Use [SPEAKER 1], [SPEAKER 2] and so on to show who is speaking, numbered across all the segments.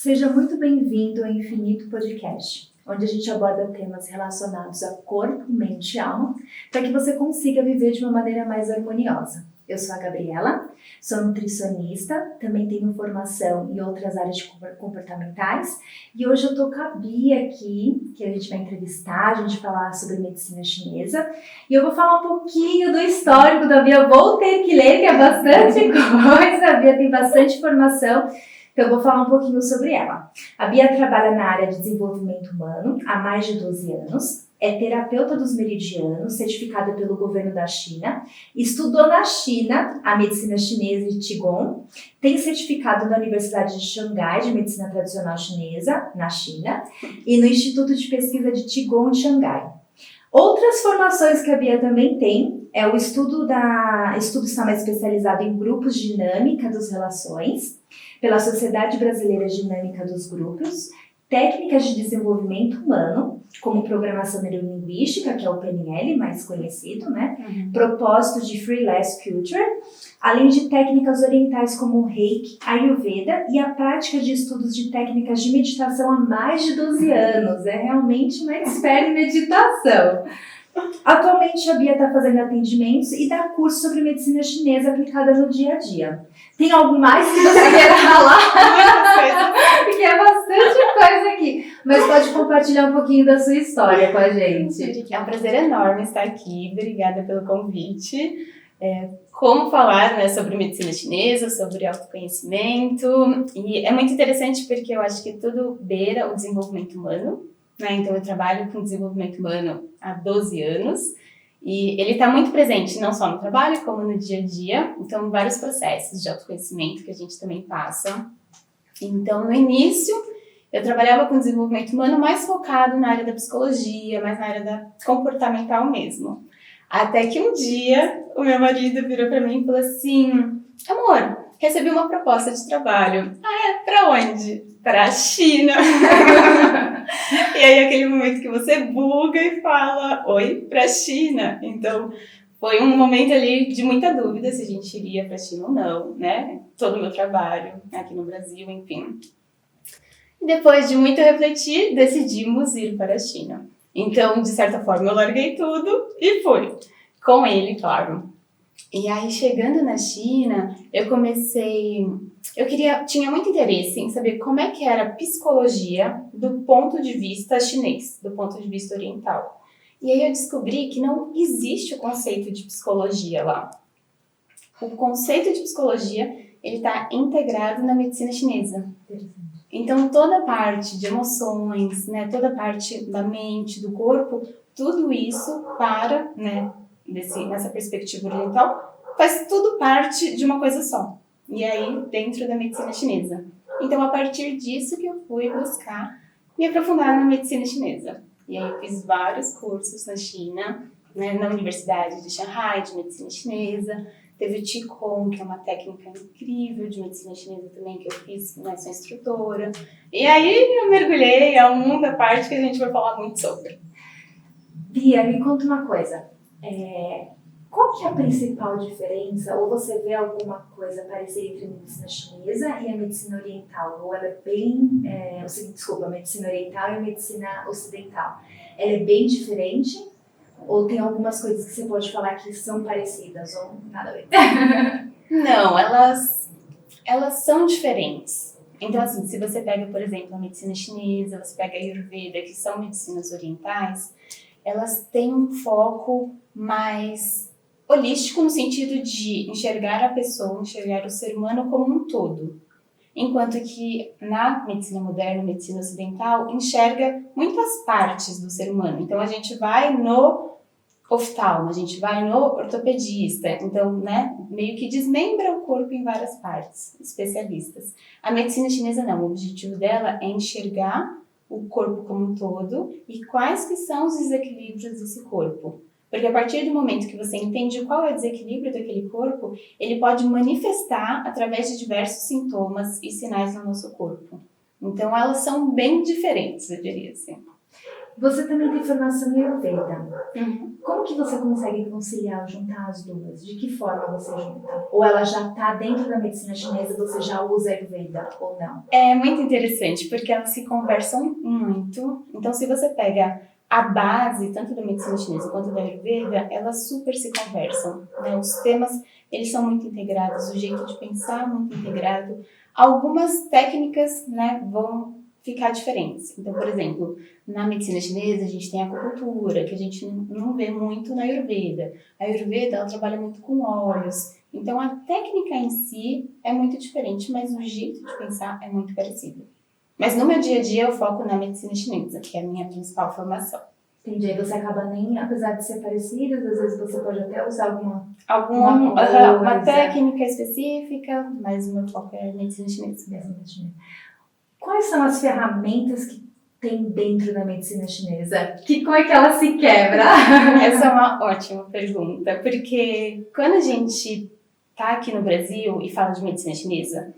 [SPEAKER 1] Seja muito bem-vindo ao Infinito Podcast, onde a gente aborda temas relacionados a corpo, mente e alma, para que você consiga viver de uma maneira mais harmoniosa. Eu sou a Gabriela, sou nutricionista, também tenho formação em outras áreas comportamentais e hoje eu estou com a Bia aqui, que a gente vai entrevistar, a gente vai falar sobre medicina chinesa e eu vou falar um pouquinho do histórico da Bia, vou ter que ler, que é bastante coisa, a Bia tem bastante informação. Então, eu vou falar um pouquinho sobre ela. A Bia trabalha na área de desenvolvimento humano há mais de 12 anos, é terapeuta dos meridianos, certificada pelo governo da China, estudou na China a medicina chinesa de Qigong, tem certificado da Universidade de Xangai de medicina tradicional chinesa, na China, e no Instituto de Pesquisa de Qigong de Xangai. Outras formações que a Bia também tem é o estudo está mais especializado em grupos dinâmica das relações, pela Sociedade Brasileira Dinâmica dos Grupos, técnicas de desenvolvimento humano, como programação neurolinguística, que é o PNL, mais conhecido, né? Propósitos de Freelance Culture, além de técnicas orientais como o Reiki, Ayurveda e a prática de estudos de técnicas de meditação há mais de 12 anos. É realmente uma expert em meditação. Atualmente, a Bia está fazendo atendimentos e dá curso sobre medicina chinesa aplicada no dia a dia. Tem algo mais que você queira falar? Porque é bastante coisa aqui. Mas pode compartilhar um pouquinho da sua história com a gente.
[SPEAKER 2] É um prazer enorme estar aqui. Obrigada pelo convite. Como falar, né, sobre medicina chinesa, sobre autoconhecimento. E é muito interessante porque eu acho que tudo beira o desenvolvimento humano. Então, eu trabalho com desenvolvimento humano há 12 anos e ele está muito presente não só no trabalho, como no dia a dia. Então, vários processos de autoconhecimento que a gente também passa. Então, no início, eu trabalhava com desenvolvimento humano mais focado na área da psicologia, mais na área da comportamental mesmo. Até que um dia, o meu marido virou para mim e falou assim: amor, recebi uma proposta de trabalho. Pra onde? Pra China. E aí, aquele momento que você buga e fala, oi, pra China. Então, foi um momento ali de muita dúvida se a gente iria pra China ou não, né? Todo o meu trabalho aqui no Brasil, enfim. E depois de muito refletir, decidimos ir para a China. Então, de certa forma, eu larguei tudo e fui. Com ele, claro. E aí, chegando na China, tinha muito interesse em saber como é que era a psicologia do ponto de vista chinês, do ponto de vista oriental. E aí eu descobri que não existe o conceito de psicologia lá. O conceito de psicologia, ele está integrado na medicina chinesa. Então, toda a parte de emoções, né, toda a parte da mente, do corpo, tudo isso nessa perspectiva oriental, faz tudo parte de uma coisa só. E aí, dentro da medicina chinesa. Então, a partir disso que eu fui buscar me aprofundar na medicina chinesa. E aí, eu fiz vários cursos na China, né, na Universidade de Xangai, de medicina chinesa. Teve o Qigong, que é uma técnica incrível de medicina chinesa também, que eu fiz, né, sou instrutora. E aí, eu mergulhei, é um mundo à parte que a gente vai falar muito sobre.
[SPEAKER 1] Bia, me conta uma coisa. Qual que é a principal diferença, ou você vê alguma coisa parecida entre a medicina chinesa e a medicina oriental? Ou ela é bem... a medicina oriental e a medicina ocidental. Ela é bem diferente? Ou tem algumas coisas que você pode falar que são parecidas ou nada a ver?
[SPEAKER 2] Não, elas são diferentes. Então, assim, se você pega, por exemplo, a medicina chinesa, você pega a Ayurveda, que são medicinas orientais, elas têm um foco mais holístico no sentido de enxergar a pessoa, enxergar o ser humano como um todo. Enquanto que na medicina moderna, medicina ocidental, enxerga muitas partes do ser humano. Então, a gente vai no oftalmo, a gente vai no ortopedista. Então, né, meio que desmembra o corpo em várias partes, especialistas. A medicina chinesa não, o objetivo dela é enxergar o corpo como um todo e quais que são os desequilíbrios desse corpo. Porque a partir do momento que você entende qual é o desequilíbrio daquele corpo, ele pode manifestar através de diversos sintomas e sinais no nosso corpo. Então, elas são bem diferentes, eu diria assim.
[SPEAKER 1] Você também tem formação em Ayurveda.
[SPEAKER 2] Uhum.
[SPEAKER 1] Como que você consegue conciliar, juntar as duas? De que forma você junta? Ou ela já está dentro da medicina chinesa, você já usa Ayurveda ou não?
[SPEAKER 2] É muito interessante, porque elas se conversam muito. Então, se você pega a base, tanto da medicina chinesa quanto da Ayurveda, elas super se conversam, né? Os temas, eles são muito integrados, o jeito de pensar é muito integrado. Algumas técnicas, né, vão ficar diferentes. Então, por exemplo, na medicina chinesa, a gente tem a acupuntura, que a gente não vê muito na Ayurveda. A Ayurveda, ela trabalha muito com óleos. Então, a técnica em si é muito diferente, mas o jeito de pensar é muito parecido. Mas no meu dia a dia eu foco na medicina chinesa, que é a minha principal formação.
[SPEAKER 1] Entendi. Aí você acaba nem, apesar de ser parecidas, às vezes você pode até usar alguma
[SPEAKER 2] Alguma
[SPEAKER 1] coisa.
[SPEAKER 2] técnica específica, mas o meu foco é medicina chinesa.
[SPEAKER 1] Medicina chinesa. Quais são as ferramentas que tem dentro da medicina chinesa? Como é que ela se quebra?
[SPEAKER 2] Essa é uma ótima pergunta, porque quando a gente tá aqui no Brasil e fala de medicina chinesa,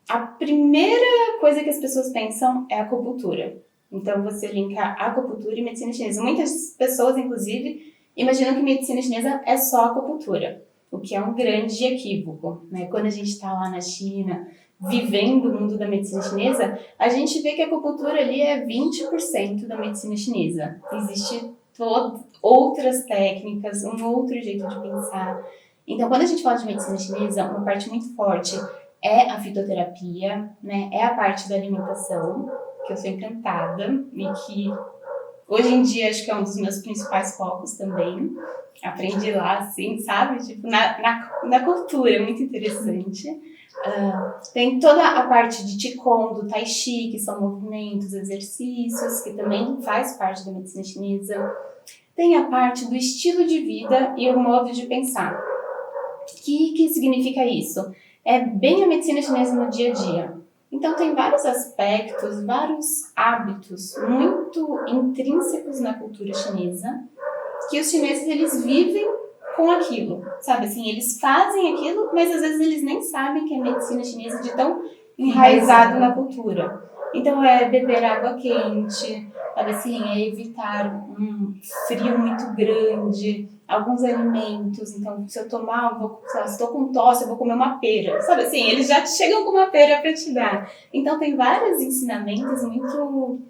[SPEAKER 2] a primeira coisa que as pessoas pensam é a acupuntura. Então, você linka acupuntura e medicina chinesa. Muitas pessoas, inclusive, imaginam que medicina chinesa é só acupuntura, o que é um grande equívoco, né? Quando a gente está lá na China, vivendo o mundo da medicina chinesa, a gente vê que a acupuntura ali é 20% da medicina chinesa. Existe outras técnicas, um outro jeito de pensar. Então, quando a gente fala de medicina chinesa, uma parte muito forte é a fitoterapia, né? É a parte da alimentação, que eu sou encantada e que hoje em dia acho que é um dos meus principais focos também. Aprendi lá, assim, sabe? Tipo, na cultura, é muito interessante. Tem toda a parte de Qigong, do Tai Chi, que são movimentos, exercícios, que também faz parte da medicina chinesa. Tem a parte do estilo de vida e o modo de pensar. O que significa isso? É bem a medicina chinesa no dia a dia. Então, tem vários aspectos, vários hábitos muito intrínsecos na cultura chinesa, que os chineses, eles vivem com aquilo, sabe? Assim, eles fazem aquilo, mas às vezes eles nem sabem que é medicina chinesa de tão enraizado na cultura. Então, é beber água quente, sabe assim, é evitar um frio muito grande, alguns alimentos. Então, se eu tomar, sei lá, se estou com tosse, eu vou comer uma pera, sabe assim, eles já chegam com uma pera para te dar. Então, tem vários ensinamentos muito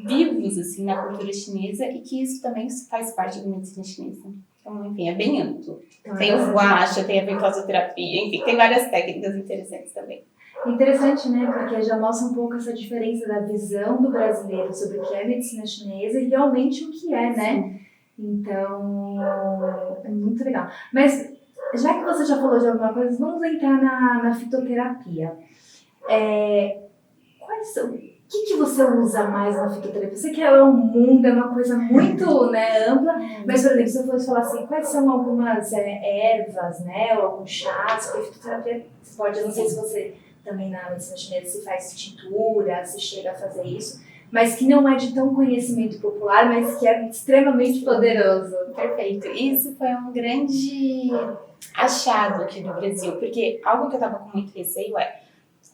[SPEAKER 2] vivos, assim, na cultura chinesa, e que isso também faz parte da medicina chinesa. Então, enfim, é bem amplo. Então, tem o guacha, tem a ventosoterapia, enfim, tem várias técnicas interessantes também.
[SPEAKER 1] Interessante, né? Porque já mostra um pouco essa diferença da visão do brasileiro sobre o que é medicina chinesa e realmente o que é, né? Sim. Então, é muito legal. Mas, já que você já falou de alguma coisa, vamos entrar na fitoterapia. O que você usa mais na fitoterapia? Você que é um mundo, é uma coisa muito, né, ampla, mas, por exemplo, se eu fosse falar assim, quais são algumas ervas, né, ou alguns chás, porque a fitoterapia pode, eu não sei se você também na medicina chinesa se faz tintura, se chega a fazer isso, mas que não é de tão conhecimento popular, mas que é extremamente poderoso.
[SPEAKER 2] Perfeito. Isso foi um grande achado aqui no Brasil, porque algo que eu estava com muito receio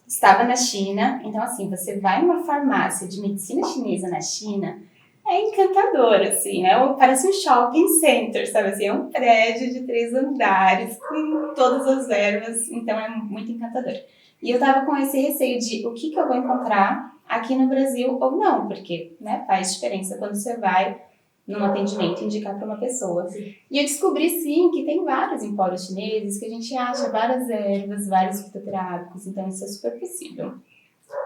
[SPEAKER 2] estava na China, então assim, você vai numa farmácia de medicina chinesa na China, é encantador, assim, né? Parece um shopping center, sabe assim, é um prédio de 3 andares com todas as ervas, então é muito encantador. E eu tava com esse receio de o que eu vou encontrar aqui no Brasil ou não, porque, né, faz diferença quando você vai num atendimento indicar para uma pessoa. Sim. E eu descobri, sim, que tem vários empórios chineses, que a gente acha várias ervas, vários fitoterápicos, então isso é super possível.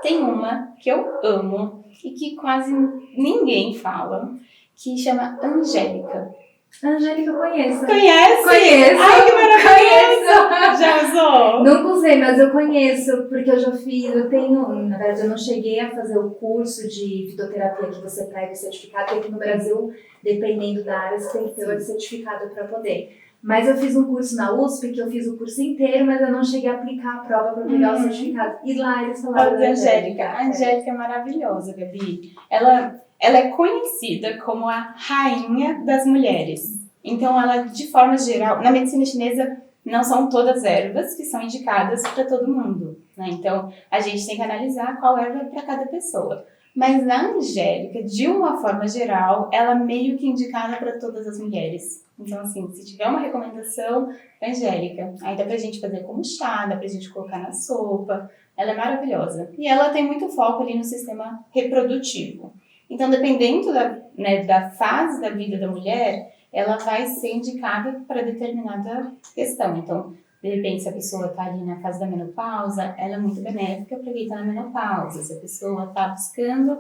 [SPEAKER 2] Tem uma que eu amo e que quase ninguém fala, que chama Angélica.
[SPEAKER 1] Angélica eu conheço.
[SPEAKER 2] Conhece?
[SPEAKER 1] Conheço.
[SPEAKER 2] Ai, que maravilhoso!
[SPEAKER 1] Conheço.
[SPEAKER 2] Já usou?
[SPEAKER 1] Nunca usei, mas eu conheço, porque eu já fiz, na verdade eu não cheguei a fazer o curso de fitoterapia que você pega o certificado, porque aqui no Brasil, dependendo da área, você tem que ter o certificado para poder. Mas eu fiz um curso na USP, que eu fiz o curso inteiro, mas eu não cheguei a aplicar a prova para pegar o certificado. E lá eles falaram
[SPEAKER 2] da Angélica. A Angélica é maravilhosa, Gabi. Ela é conhecida como a rainha das mulheres. Então, ela, de forma geral, na medicina chinesa, não são todas ervas que são indicadas para todo mundo, né? Então, a gente tem que analisar qual erva é para cada pessoa. Mas a Angélica, de uma forma geral, ela é meio que indicada para todas as mulheres. Então, assim, se tiver uma recomendação, Angélica. Aí dá pra gente fazer como chá, dá pra gente colocar na sopa. Ela é maravilhosa. E ela tem muito foco ali no sistema reprodutivo. Então, dependendo da fase da vida da mulher, ela vai ser indicada para determinada questão. Então, de repente, se a pessoa está ali na fase da menopausa, ela é muito benéfica para quem está na menopausa. Se a pessoa está buscando,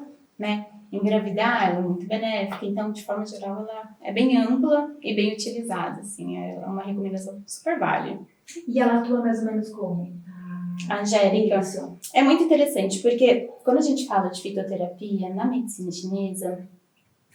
[SPEAKER 2] engravidar, ela é muito benéfica. Então, de forma geral, ela é bem ampla e bem utilizada. Assim, é uma recomendação super válida.
[SPEAKER 1] E ela atua mais ou menos como?
[SPEAKER 2] A Angélica.
[SPEAKER 1] Isso.
[SPEAKER 2] É muito interessante, porque quando a gente fala de fitoterapia na medicina chinesa,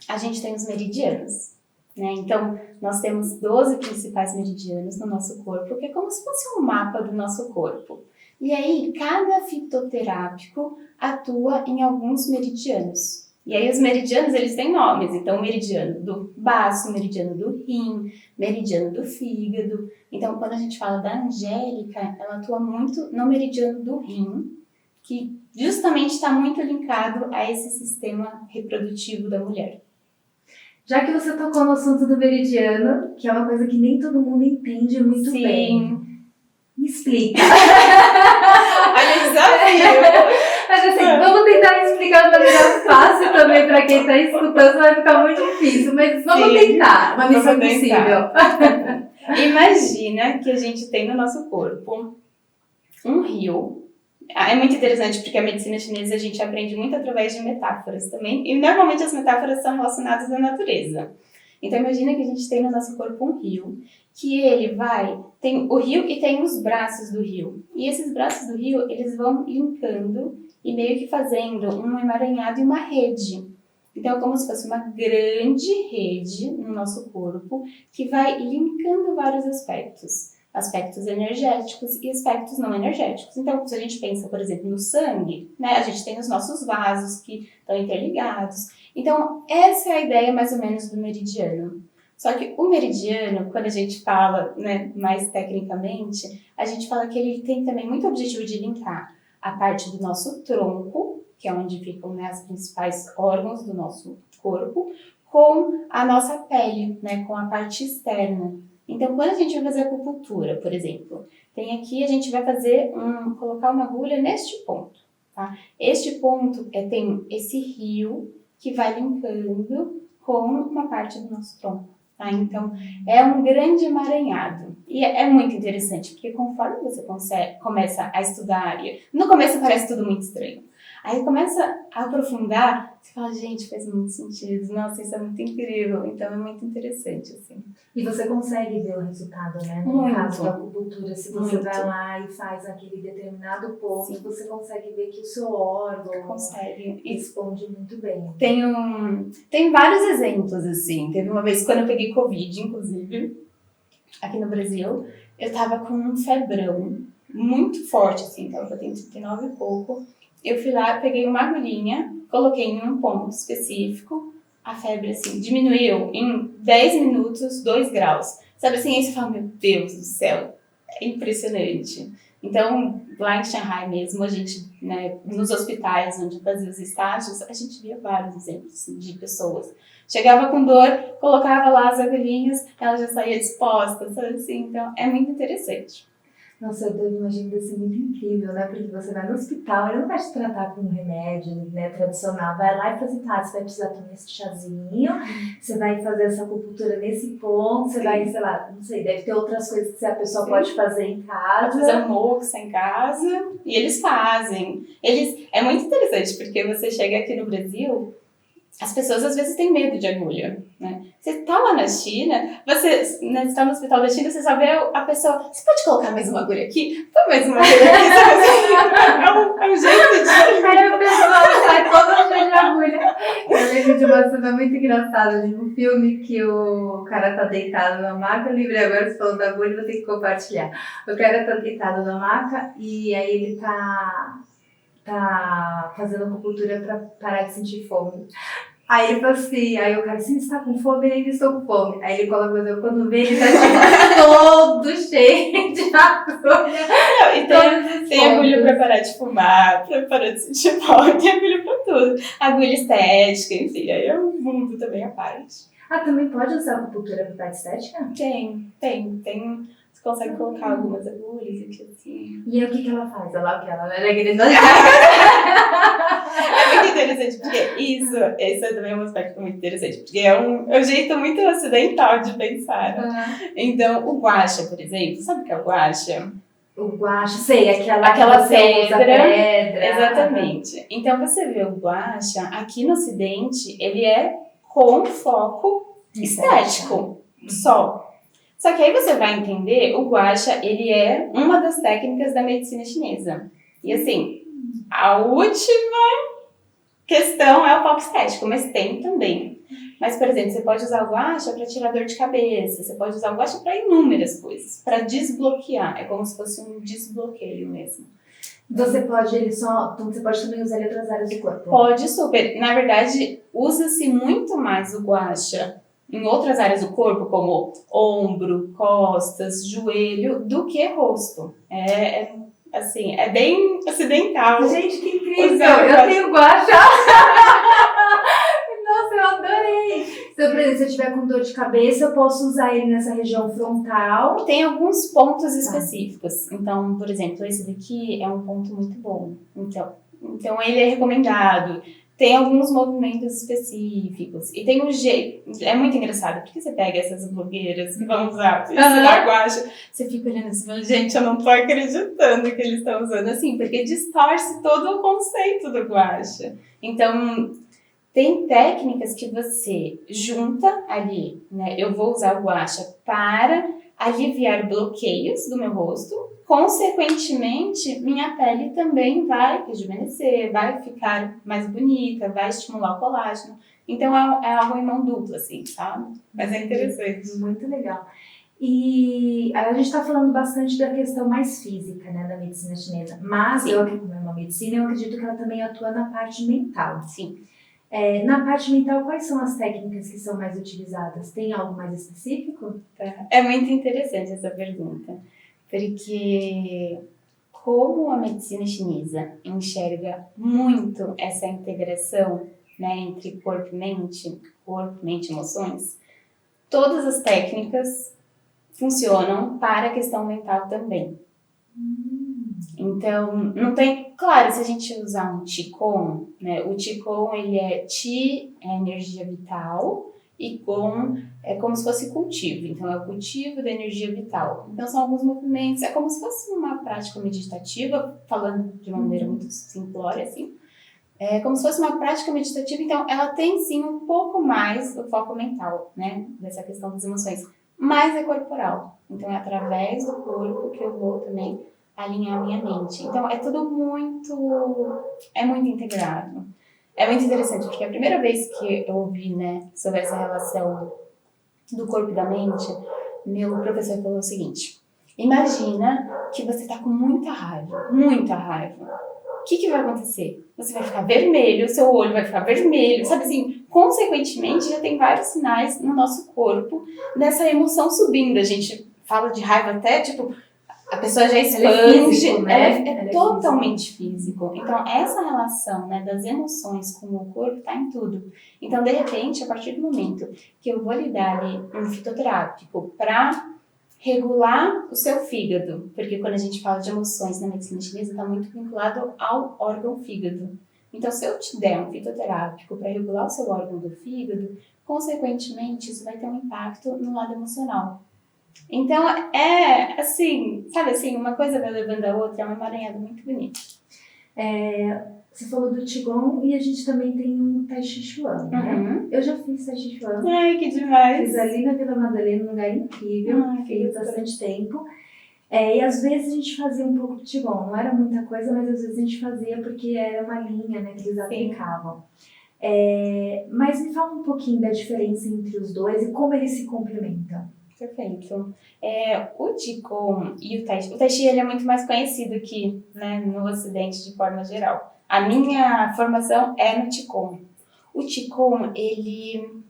[SPEAKER 2] a gente tem os meridianos. Então, nós temos 12 principais meridianos no nosso corpo, que é como se fosse um mapa do nosso corpo. E aí, cada fitoterápico atua em alguns meridianos. E aí, os meridianos, eles têm nomes. Então, o meridiano do baço, o meridiano do rim, meridiano do fígado. Então, quando a gente fala da Angélica, ela atua muito no meridiano do rim, que justamente está muito linkado a esse sistema reprodutivo da mulher.
[SPEAKER 1] Já que você tocou no assunto do meridiano, que é uma coisa que nem todo mundo entende muito bem. Me explica.
[SPEAKER 2] Olha, desafio.
[SPEAKER 1] Mas assim, vamos tentar explicar de maneira fácil também para quem está escutando, vai ficar muito difícil, mas vamos tentar. Uma missão possível.
[SPEAKER 2] Imagina que a gente tem no nosso corpo um rio. É muito interessante porque a medicina chinesa a gente aprende muito através de metáforas também. E normalmente as metáforas são relacionadas à natureza. Então imagina que a gente tem no nosso corpo um rio, que ele tem o rio e tem os braços do rio. E esses braços do rio, eles vão linkando e meio que fazendo um emaranhado e uma rede. Então é como se fosse uma grande rede no nosso corpo que vai linkando vários aspectos. Aspectos energéticos e aspectos não energéticos. Então, se a gente pensa, por exemplo, no sangue, a gente tem os nossos vasos que estão interligados. Então, essa é a ideia mais ou menos do meridiano. Só que o meridiano, quando a gente fala mais tecnicamente, a gente fala que ele tem também muito objetivo de linkar a parte do nosso tronco, que é onde ficam os principais órgãos do nosso corpo, com a nossa pele, com a parte externa. Então, quando a gente vai fazer acupuntura, por exemplo, tem aqui, a gente vai colocar uma agulha neste ponto, tá? Este ponto tem esse rio que vai linkando com uma parte do nosso tronco, tá? Então, é um grande emaranhado. E é muito interessante, porque conforme você começa a estudar, no começo parece tudo muito estranho. Aí começa a aprofundar, você fala, gente, faz muito sentido, nossa, isso é muito incrível, então é muito interessante, assim.
[SPEAKER 1] E você consegue ver o resultado, No caso da acupuntura, se você vai lá e faz aquele determinado ponto, sim, você consegue ver que o seu órgão responde muito bem.
[SPEAKER 2] Tem vários exemplos, assim. Teve uma vez, quando eu peguei Covid, inclusive, aqui no Brasil, eu tava com um febrão muito forte, assim, tava batendo 39 e pouco. Eu fui lá, peguei uma agulhinha, coloquei em um ponto específico, a febre, assim, diminuiu em 10 minutos, 2 graus. Sabe assim, aí você fala, meu Deus do céu, é impressionante. Então, lá em Shanghai mesmo, a gente, nos hospitais onde fazia os estágios, a gente via vários exemplos assim, de pessoas. Chegava com dor, colocava lá as agulhinhas, ela já saía disposta, sabe assim? Então, é muito interessante.
[SPEAKER 1] Nossa, eu imagino que ser muito incrível, Porque você vai no hospital, ele não vai te tratar com um remédio, tradicional. Vai lá e fala assim, tá, você vai precisar tomar esse chazinho, você vai fazer essa acupuntura nesse ponto, você vai, sei lá, não sei, deve ter outras coisas que a pessoa pode fazer em casa.
[SPEAKER 2] Pode fazer um moxa em casa, e eles fazem. É muito interessante, porque você chega aqui no Brasil, as pessoas às vezes têm medo de agulha, Você tá lá na China, você está no hospital da China, você só vê a pessoa, você pode colocar mais uma agulha aqui? Põe mais uma agulha aqui, é um jeito de...
[SPEAKER 1] Aí a pessoa sai toda cheia de agulha. Eu lembro de uma cena muito engraçada de um filme que o cara tá deitado na maca, livre agora, você falando da agulha, vou ter que compartilhar. O cara tá deitado na maca e aí ele tá fazendo acupuntura pra parar de sentir fome. Aí ele falou assim, aí o cara assim, você tá com fome? Eu ainda estou com fome. Aí ele coloca, quando vê, ele tá todo cheio de agulha.
[SPEAKER 2] E tem agulha pra parar de fumar, pra parar de sentir fome, tem agulha pra tudo. tudo. Agulha estética, enfim, aí é um mundo também à parte.
[SPEAKER 1] Também pode usar a acupuntura para parte estética?
[SPEAKER 2] Tem. Você consegue colocar algumas agulhas aqui assim.
[SPEAKER 1] E aí, o que ela faz? Ela é
[SPEAKER 2] É muito interessante, porque esse é também um aspecto muito interessante, porque é um jeito muito ocidental de pensar. Né? Então, o gua sha, por exemplo, sabe o que é o gua sha?
[SPEAKER 1] O gua sha, sei, aquela
[SPEAKER 2] pedra.
[SPEAKER 1] Pedra.
[SPEAKER 2] Exatamente. Então, você vê o gua sha, aqui no Ocidente, ele é com foco estético, só. Só que aí você vai entender, o gua sha, ele é uma das técnicas da medicina chinesa. E assim, a última questão é o foco estético, mas tem também. Mas, por exemplo, você pode usar o gua sha para tirar dor de cabeça, você pode usar o gua sha para inúmeras coisas, para desbloquear. É como se fosse um desbloqueio mesmo.
[SPEAKER 1] Você pode também usar ele em outras áreas do corpo?
[SPEAKER 2] Pode, super. Na verdade, usa-se muito mais o gua sha em outras áreas do corpo, como ombro, costas, joelho, do que rosto. Assim, é bem ocidental.
[SPEAKER 1] Gente, que incrível! Eu tenho gua sha! Nossa, eu adorei! Então, por exemplo, se eu tiver com dor de cabeça, eu posso usar ele nessa região frontal.
[SPEAKER 2] Tem alguns pontos específicos. Então, por exemplo, esse daqui é um ponto muito bom. Então ele é recomendado. Tem alguns movimentos específicos. E tem um jeito... É muito engraçado. Porque você pega essas blogueiras que vão usar esse da gua sha, você fica olhando assim e fala, gente, eu não tô acreditando que eles estão usando assim. Porque distorce todo o conceito do gua sha. Então, tem técnicas que você junta ali, né? Eu vou usar o gua sha para aliviar bloqueios do meu rosto. Consequentemente, minha pele também vai rejuvenescer, vai ficar mais bonita, vai estimular o colágeno. Então, é algo em mão dupla, assim, sabe? Mas é interessante.
[SPEAKER 1] Muito legal. E a gente está falando bastante da questão mais física, né, da medicina chinesa. Mas, como é uma medicina, eu acredito que ela também atua na parte mental.
[SPEAKER 2] Sim.
[SPEAKER 1] Na parte mental, quais são as técnicas que são mais utilizadas? Tem algo mais específico?
[SPEAKER 2] É muito interessante essa pergunta. Porque como a medicina chinesa enxerga muito essa integração, né, entre corpo e mente, emoções, todas as técnicas funcionam para a questão mental também. Então, não tem... Claro, se a gente usar um Qigong, né, o Qigong, ele é Qi, é energia vital, e Gong é como se fosse cultivo. Então, é o cultivo da energia vital. Então, são alguns movimentos. É como se fosse uma prática meditativa, falando de uma maneira muito simplória, assim. É como se fosse uma prática meditativa. Então, ela tem, sim, um pouco mais o foco mental, né? Dessa questão das emoções. Mas é corporal. Então, é através do corpo que eu vou também alinhar a minha mente. Então, é tudo muito... É muito integrado. É muito interessante, porque a primeira vez que eu ouvi, né, sobre essa relação do corpo e da mente, meu professor falou o seguinte: imagina que você está com muita raiva, muita raiva. O que vai acontecer? Você vai ficar vermelho, o seu olho vai ficar vermelho, sabe assim? Consequentemente, já tem vários sinais no nosso corpo dessa emoção subindo. A gente fala de raiva até, tipo... A pessoa já expande, ela é totalmente físico. Então, essa relação, né, das emoções com o corpo está em tudo. Então, de repente, a partir do momento que eu vou lhe dar ali um fitoterápico para regular o seu fígado, porque quando a gente fala de emoções na medicina chinesa, está muito vinculado ao órgão fígado. Então, se eu te der um fitoterápico para regular o seu órgão do fígado, consequentemente, isso vai ter um impacto no lado emocional. Então, é assim, sabe assim, uma coisa vai levando a outra, é uma emaranhada muito bonita.
[SPEAKER 1] Você falou do Qigong e a gente também tem um Tai Chi Chuan, né? Eu já fiz Tai Chi Chuan.
[SPEAKER 2] Ai, que demais!
[SPEAKER 1] Fiz ali na Vila Madalena, um lugar incrível, fiz bastante tempo. E às vezes a gente fazia um pouco de Qigong, não era muita coisa, mas às vezes a gente fazia porque era uma linha, né, que eles aplicavam. Mas me fala um pouquinho da diferença entre os dois e como eles se complementam.
[SPEAKER 2] Perfeito. O Qigong e o Tai Chi ele é muito mais conhecido aqui, né, no Ocidente de forma geral. A minha formação é no Qigong. O Qigong, ele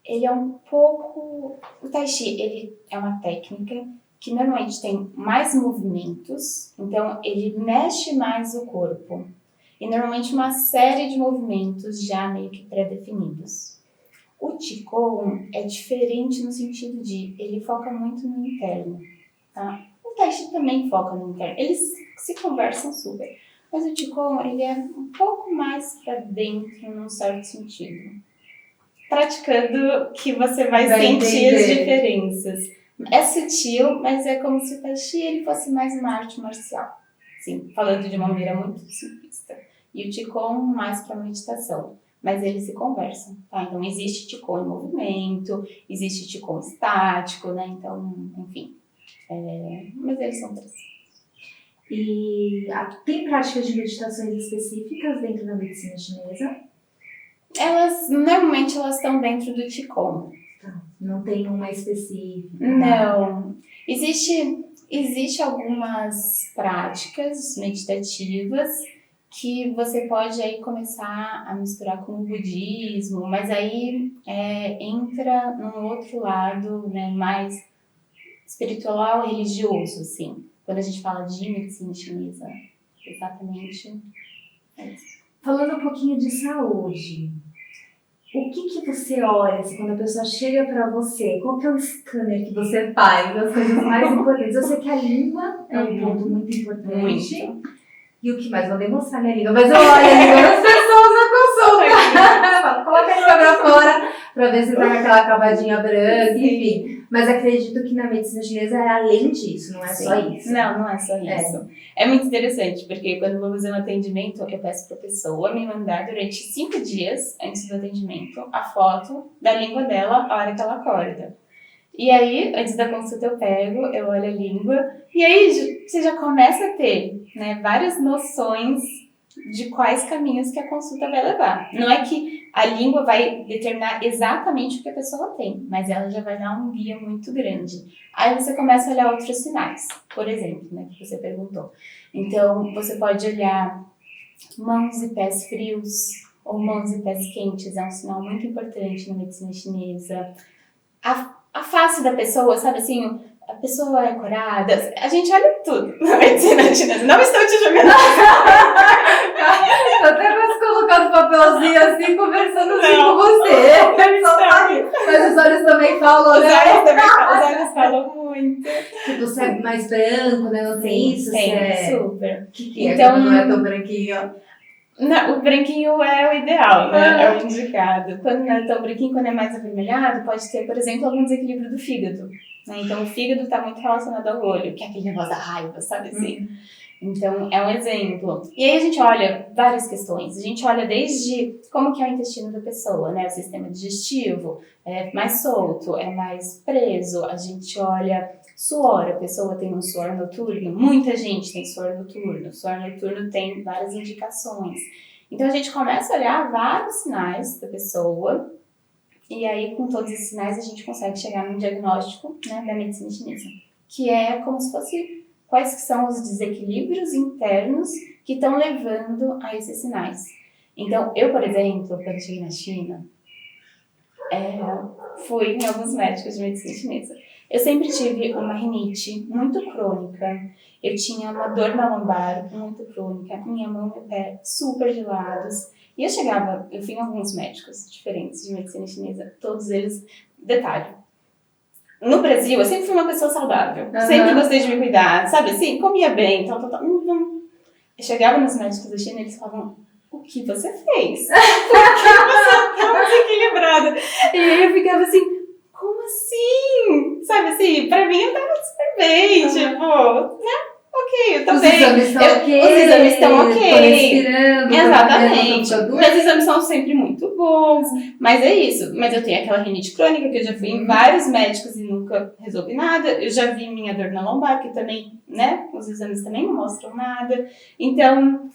[SPEAKER 2] é um pouco... O Tai Chi, ele é uma técnica que normalmente tem mais movimentos, então ele mexe mais o corpo. e normalmente uma série de movimentos já meio que pré-definidos. O Qigong é diferente no sentido de ele foca muito no interno, tá? O Tai Chi também foca no interno, eles se conversam super, mas o Qigong ele é um pouco mais para dentro num certo sentido. Praticando que você vai sentir
[SPEAKER 1] entender
[SPEAKER 2] as diferenças. É sutil, mas é como se o Tai Chi ele fosse mais uma arte marcial. Sim, falando de uma maneira muito simplista. E o Qigong mais para meditação. Mas eles se conversam, tá? Então existe Qigong em movimento, existe Qigong estático, né? Então, enfim. Mas eles são três.
[SPEAKER 1] E tem práticas de meditações específicas dentro da medicina chinesa?
[SPEAKER 2] Normalmente elas estão dentro do Qigong.
[SPEAKER 1] Não tem uma específica?
[SPEAKER 2] Não. Existe algumas práticas meditativas que você pode aí começar a misturar com o budismo, mas aí entra num outro lado, né, mais espiritual, religioso, assim. Quando a gente fala de medicina chinesa, exatamente é isso.
[SPEAKER 1] Falando um pouquinho de saúde, o que você olha assim, quando a pessoa chega para você? Qual que é o scanner que você faz? As coisas mais importantes. Eu sei que a língua é um ponto muito importante.
[SPEAKER 2] Muito.
[SPEAKER 1] E o que mais? Vou demonstrar minha língua, mas eu olho a língua das pessoas na consulta. Coloca a língua pra fora pra ver se tá com aquela acabadinha branca, enfim. Mas acredito que na medicina chinesa é além disso, não é só isso.
[SPEAKER 2] Não é só isso. É muito interessante, porque quando eu vou fazer um atendimento, eu peço pra pessoa me mandar durante 5 dias antes do atendimento a foto da língua dela a hora que ela acorda. E aí, antes da consulta eu pego, eu olho a língua, e aí você já começa a ter, né, várias noções de quais caminhos que a consulta vai levar. Não é que a língua vai determinar exatamente o que a pessoa tem, mas ela já vai dar um guia muito grande. Aí você começa a olhar outros sinais, por exemplo, né, que você perguntou. Então, você pode olhar mãos e pés frios, ou mãos e pés quentes, é um sinal muito importante na medicina chinesa. A face da pessoa, sabe assim, a pessoa é corada, a gente olha tudo na medicina chinesa, não estou te julgando.
[SPEAKER 1] Eu até quase colocando papelzinho assim, conversando assim com você. Mas os olhos também falam, né?
[SPEAKER 2] Os olhos falam muito.
[SPEAKER 1] Tipo, você é mais branco, né? Não tem isso?
[SPEAKER 2] Tem, super.
[SPEAKER 1] O que é
[SPEAKER 2] Então,
[SPEAKER 1] quando não é tão branquinho?
[SPEAKER 2] Não, o branquinho é o ideal, né? É o indicado. Quando não é tão branquinho, quando é mais avermelhado, pode ter, por exemplo, algum desequilíbrio do fígado. Né? Então, o fígado está muito relacionado ao olho, que é aquele negócio da raiva, sabe assim? Então, é um exemplo. E aí a gente olha várias questões. A gente olha desde como que é o intestino da pessoa, né? O sistema digestivo é mais solto, é mais preso. A gente olha suor, a pessoa tem um suor noturno. Muita gente tem suor noturno. O suor noturno tem várias indicações. Então, a gente começa a olhar vários sinais da pessoa. E aí, com todos esses sinais, a gente consegue chegar num diagnóstico, né, da medicina chinesa. Que é como se fosse quais que são os desequilíbrios internos que estão levando a esses sinais. Então, eu, por exemplo, quando cheguei na China, fui em alguns médicos de medicina chinesa. Eu sempre tive uma rinite muito crônica, eu tinha uma dor na lombar muito crônica, minha mão e meu pé super gelados. E eu fui em alguns médicos diferentes de medicina chinesa, todos eles, detalhe, no Brasil, eu sempre fui uma pessoa saudável. Sempre gostei de me cuidar, sabe assim? Comia bem, tal. Eu chegava nos médicos da China e eles falavam, o que você fez? Por que você é tão desequilibrada? E aí eu ficava assim, como assim? Sabe assim, pra mim eu tava super bem, tipo, né? Ok, eu tô bem. Os exames estão ok.
[SPEAKER 1] Tô respirando.
[SPEAKER 2] Exatamente. Meus exames são sempre muito bons. Mas é isso. Mas eu tenho aquela rinite crônica que eu já fui em vários médicos e nunca resolvi nada. Eu já vi minha dor na lombar, que também, né? Os exames também não mostram nada. Então,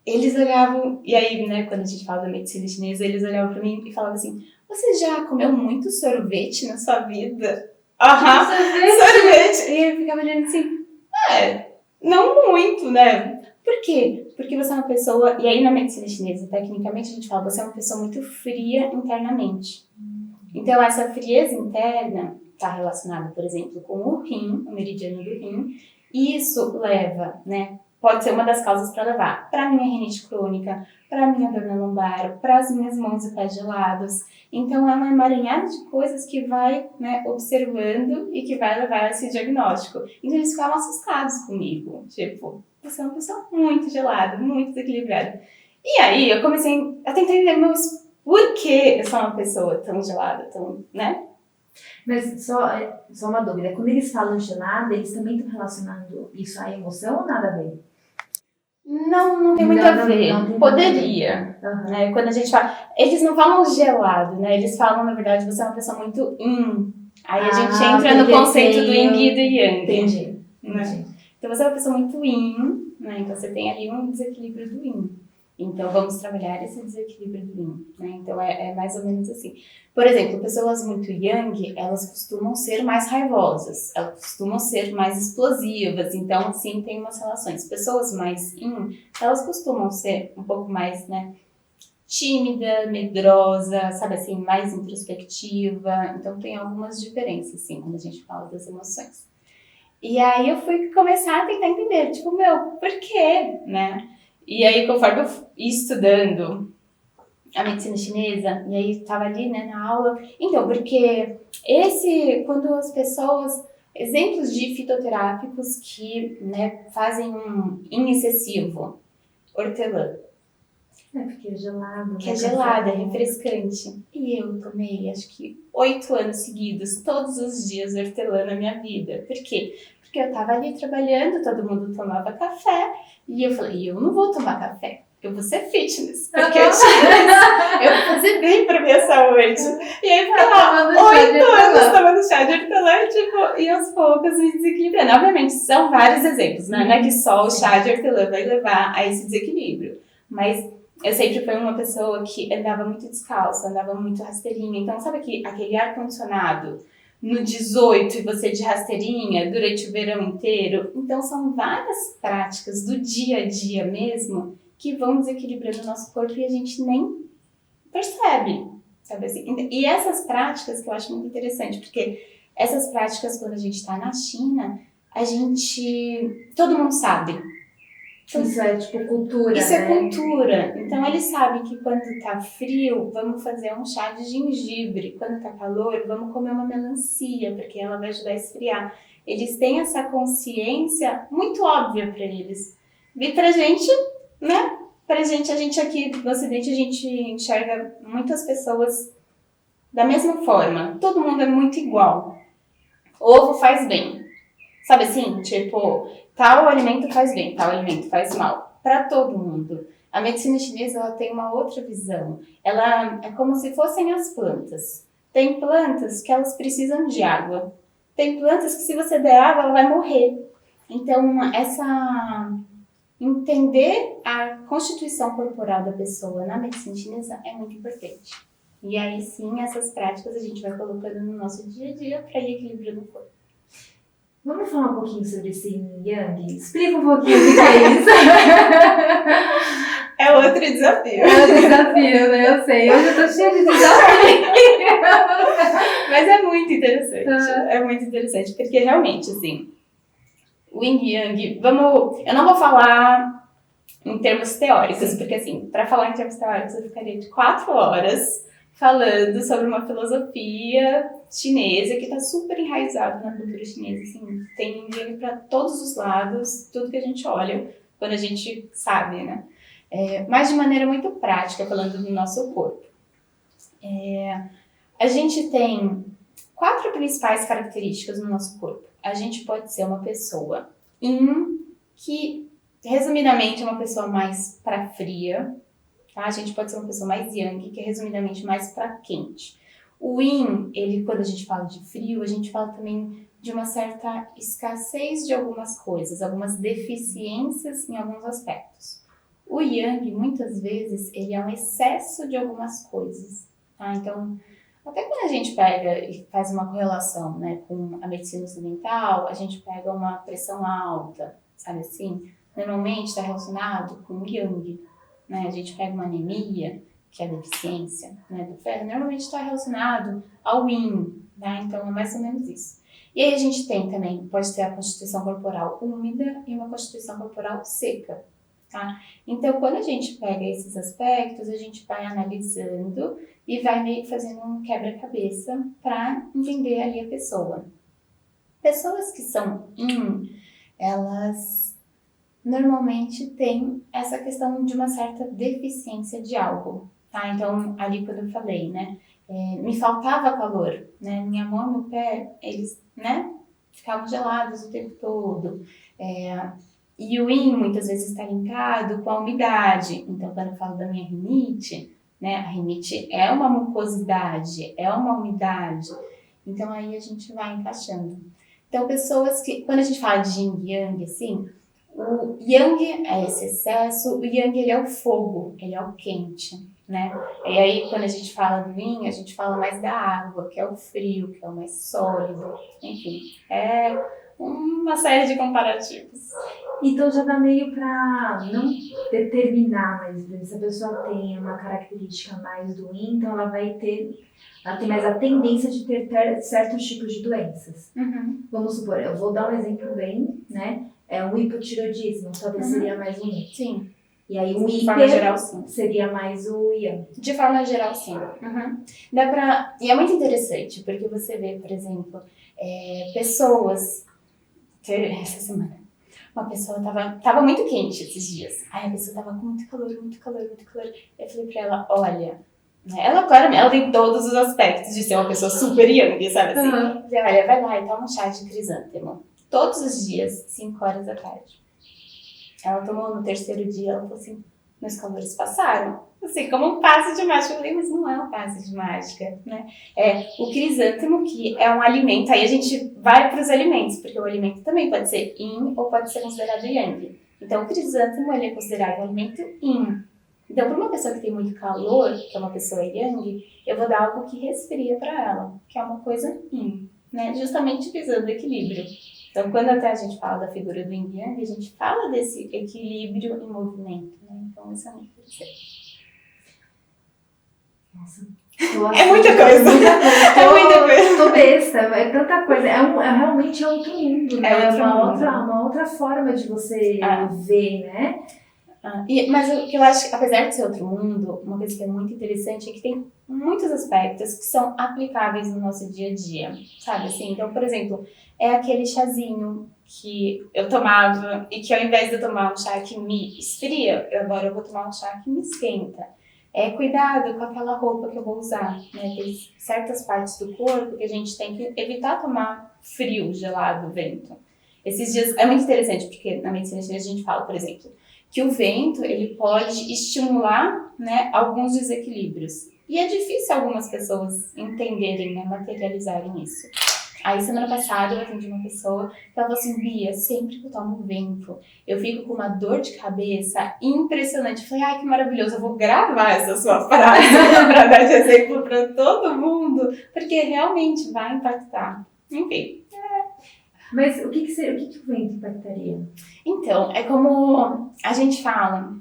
[SPEAKER 2] eles olhavam. E aí, né, quando a gente fala da medicina chinesa, eles olhavam pra mim e falavam assim: você já comeu muito sorvete na sua vida? Sorvete. E eu ficava olhando assim, não muito, né? Por quê? Porque você é uma pessoa, e aí na medicina chinesa, tecnicamente a gente fala, você é uma pessoa muito fria internamente. Então essa frieza interna está relacionada, por exemplo, com o rim, o meridiano do rim, e isso leva, né? pode ser uma das causas para levar para minha rinite crônica, para minha dor na lombar, para as minhas mãos e pés gelados. Então, é uma emaranhada de coisas que vai, né, observando e que vai levar a esse diagnóstico. Então, eles ficavam assustados comigo. Tipo, você é uma pessoa muito gelada, muito desequilibrada. E aí, eu comecei a tentar entender por que eu sou uma pessoa tão gelada, tão, né?
[SPEAKER 1] Mas só uma dúvida, quando eles falam gelada, eles também estão relacionando isso à emoção ou nada a ver?
[SPEAKER 2] Não tem muito a ver.
[SPEAKER 1] Não tem
[SPEAKER 2] Poderia.
[SPEAKER 1] Uhum.
[SPEAKER 2] Né? Quando a gente fala. Eles não falam gelado, né? Eles falam, na verdade, você é uma pessoa muito yin. Aí a gente entra no conceito do yin e do yang.
[SPEAKER 1] Entendi.
[SPEAKER 2] Né? Então você é uma pessoa muito yin, né? Então você tem ali um desequilíbrio do yin. Então vamos trabalhar esse desequilíbrio do yin. Né? Então é mais ou menos assim. Por exemplo, pessoas muito yang, elas costumam ser mais raivosas, elas costumam ser mais explosivas, então sim, tem umas relações. Pessoas mais yin, elas costumam ser um pouco mais, né, tímida, medrosa, sabe assim, mais introspectiva, então tem algumas diferenças, sim, quando a gente fala das emoções. E aí eu fui começar a tentar entender, tipo, por quê, né? E aí, conforme eu ia estudando a medicina chinesa, e aí estava ali, né, na aula. Então, porque quando as pessoas, exemplos de fitoterápicos que, né, fazem um yin excessivo, hortelã.
[SPEAKER 1] Porque é gelado.
[SPEAKER 2] Que é gelada, é refrescante. E eu tomei, acho que 8 anos seguidos, todos os dias hortelã na minha vida. Por quê? Porque eu tava ali trabalhando, todo mundo tomava café, e eu falei, eu não vou tomar café. Eu vou ser fitness, porque eu vou fazer bem pra minha saúde. E aí ficava lá 8 anos tomando chá de hortelã, tipo, e aos poucos me desequilibrando. Obviamente, são vários exemplos, né? Não é que só o chá de hortelã vai levar a esse desequilíbrio. Mas eu sempre fui uma pessoa que andava muito descalça, andava muito rasteirinha. Então, sabe aquele ar-condicionado no 18 e você de rasteirinha durante o verão inteiro? Então, são várias práticas do dia a dia mesmo que vão desequilibrando o nosso corpo e a gente nem percebe, sabe assim? E essas práticas que eu acho muito interessante, porque essas práticas, quando a gente está na China, todo mundo sabe.
[SPEAKER 1] Isso é tipo cultura,
[SPEAKER 2] Isso
[SPEAKER 1] né?
[SPEAKER 2] é cultura. Então eles sabem que quando tá frio, vamos fazer um chá de gengibre. Quando tá calor, vamos comer uma melancia, porque ela vai ajudar a esfriar. Eles têm essa consciência muito óbvia para eles. E pra gente, né? Pra gente, a gente aqui no Ocidente, a gente enxerga muitas pessoas da mesma forma. Todo mundo é muito igual. Ovo faz bem. Sabe assim? Tipo, tal alimento faz bem, tal alimento faz mal. Para todo mundo. A medicina chinesa, ela tem uma outra visão. Ela é como se fossem as plantas. Tem plantas que elas precisam de água. Tem plantas que se você der água, ela vai morrer. Então, entender a constituição corporal da pessoa na medicina chinesa é muito importante. E aí sim, essas práticas a gente vai colocando no nosso dia a dia para ir equilibrando o corpo.
[SPEAKER 1] Vamos falar um pouquinho sobre esse yin yang? Explica um pouquinho o que é isso.
[SPEAKER 2] É outro desafio.
[SPEAKER 1] É outro desafio, né? Eu sei. Hoje eu tô cheia de desafio.
[SPEAKER 2] Mas é muito interessante. É muito interessante, porque realmente, assim, o yin yang, eu não vou falar em termos teóricos, porque assim, para falar em termos teóricos eu ficaria de 4 horas falando sobre uma filosofia chinesa que está super enraizada na cultura chinesa, assim, tem yin yang para todos os lados, tudo que a gente olha, quando a gente sabe, né? Mas de maneira muito prática, falando do nosso corpo. A gente tem 4 principais características no nosso corpo. A gente pode ser uma pessoa yin, que resumidamente é uma pessoa mais para fria, tá? A gente pode ser uma pessoa mais yang, que é resumidamente mais para quente. O yin, quando a gente fala de frio, a gente fala também de uma certa escassez de algumas coisas, algumas deficiências em alguns aspectos. O yang, muitas vezes, ele é um excesso de algumas coisas, tá? Então, até quando a gente pega e faz uma correlação, né, com a medicina ocidental, a gente pega uma pressão alta, sabe assim? Normalmente está relacionado com o yang, né? A gente pega uma anemia, que é a deficiência, né, do ferro, normalmente está relacionado ao yin, tá? Então é mais ou menos isso. E aí a gente tem também, pode ter a constituição corporal úmida e uma constituição corporal seca, tá? Então, quando a gente pega esses aspectos, a gente vai analisando e vai meio que fazendo um quebra-cabeça para entender ali a pessoa. Pessoas que são elas normalmente têm essa questão de uma certa deficiência de algo, tá? Então, ali quando eu falei, né? Me faltava calor, né? Minha mão e meu pé, eles, né? Ficavam gelados o tempo todo. E o rim muitas vezes está linkado com a umidade. Então, quando eu falo da minha rinite, né? A rinite é uma mucosidade, é uma umidade. Então, aí a gente vai encaixando. Então, pessoas que, quando a gente fala de yin e yang, assim, o yang é esse excesso, o yang ele é o fogo, ele é o quente, né? E aí, quando a gente fala do yin, a gente fala mais da água, que é o frio, que é o mais sólido, enfim, é uma série de comparativos.
[SPEAKER 1] Então já dá meio para não determinar, mas se a pessoa tem uma característica mais do yin, então ela tem mais a tendência de ter certos tipos de doenças. Vamos supor, eu vou dar um exemplo bem, né? O hipotireoidismo, talvez seria mais o yin.
[SPEAKER 2] Sim.
[SPEAKER 1] E aí o
[SPEAKER 2] de forma geral, sim.
[SPEAKER 1] Seria mais o yang.
[SPEAKER 2] De forma geral, sim. E é muito interessante, porque você vê, por exemplo, pessoas... Essa semana, uma pessoa tava muito quente esses dias. Aí a pessoa tava com muito calor, muito calor, muito calor. Eu falei pra ela, olha... Ela, claramente, ela tem todos os aspectos de ser uma pessoa super yang, sabe assim? Eu falei, olha, vai lá e toma um chá de crisântemo. Todos os dias, 5 horas da tarde. Ela tomou no 3º dia, ela falou assim, meus calores passaram. Assim, como um passe de mágica. Eu falei, mas não é um passe de mágica, né? O crisântemo, que é um alimento, aí a gente vai para os alimentos, porque o alimento também pode ser yin ou pode ser considerado yang. Então, o crisântemo, ele é considerado um alimento yin. Então, para uma pessoa que tem muito calor, que é uma pessoa yang, eu vou dar algo que resfria para ela, que é uma coisa yin, né? Justamente visando o equilíbrio. Então, quando até a gente fala da figura do yin yang, a gente fala desse equilíbrio em movimento, né? Então, isso é muito interessante.
[SPEAKER 1] Nossa.
[SPEAKER 2] É muita coisa. É muita coisa.
[SPEAKER 1] Tô besta, é tanta coisa. Realmente é outro mundo, né?
[SPEAKER 2] É
[SPEAKER 1] uma outra forma de você ver, né?
[SPEAKER 2] Mas o que eu acho, apesar de ser outro mundo, uma coisa que é muito interessante é que tem muitos aspectos que são aplicáveis no nosso dia a dia, sabe assim? Então, por exemplo, é aquele chazinho que eu tomava e que ao invés de eu tomar um chá que me esfria, agora eu vou tomar um chá que me esquenta. Cuidado com aquela roupa que eu vou usar, né? Tem certas partes do corpo que a gente tem que evitar tomar frio, gelado, vento. Esses dias é muito interessante porque na medicina chinesa a gente fala, por exemplo, que o vento ele pode estimular, né, alguns desequilíbrios. E é difícil algumas pessoas entenderem, né, materializarem isso. Aí, semana passada, eu atendi uma pessoa que ela falou assim, Bia, sempre que eu tomo vento, eu fico com uma dor de cabeça impressionante. Eu falei, ai, que maravilhoso, eu vou gravar essa sua frase para dar de exemplo para todo mundo, porque realmente vai impactar. Enfim.
[SPEAKER 1] Mas o que o vento impactaria?
[SPEAKER 2] Então, é como a gente fala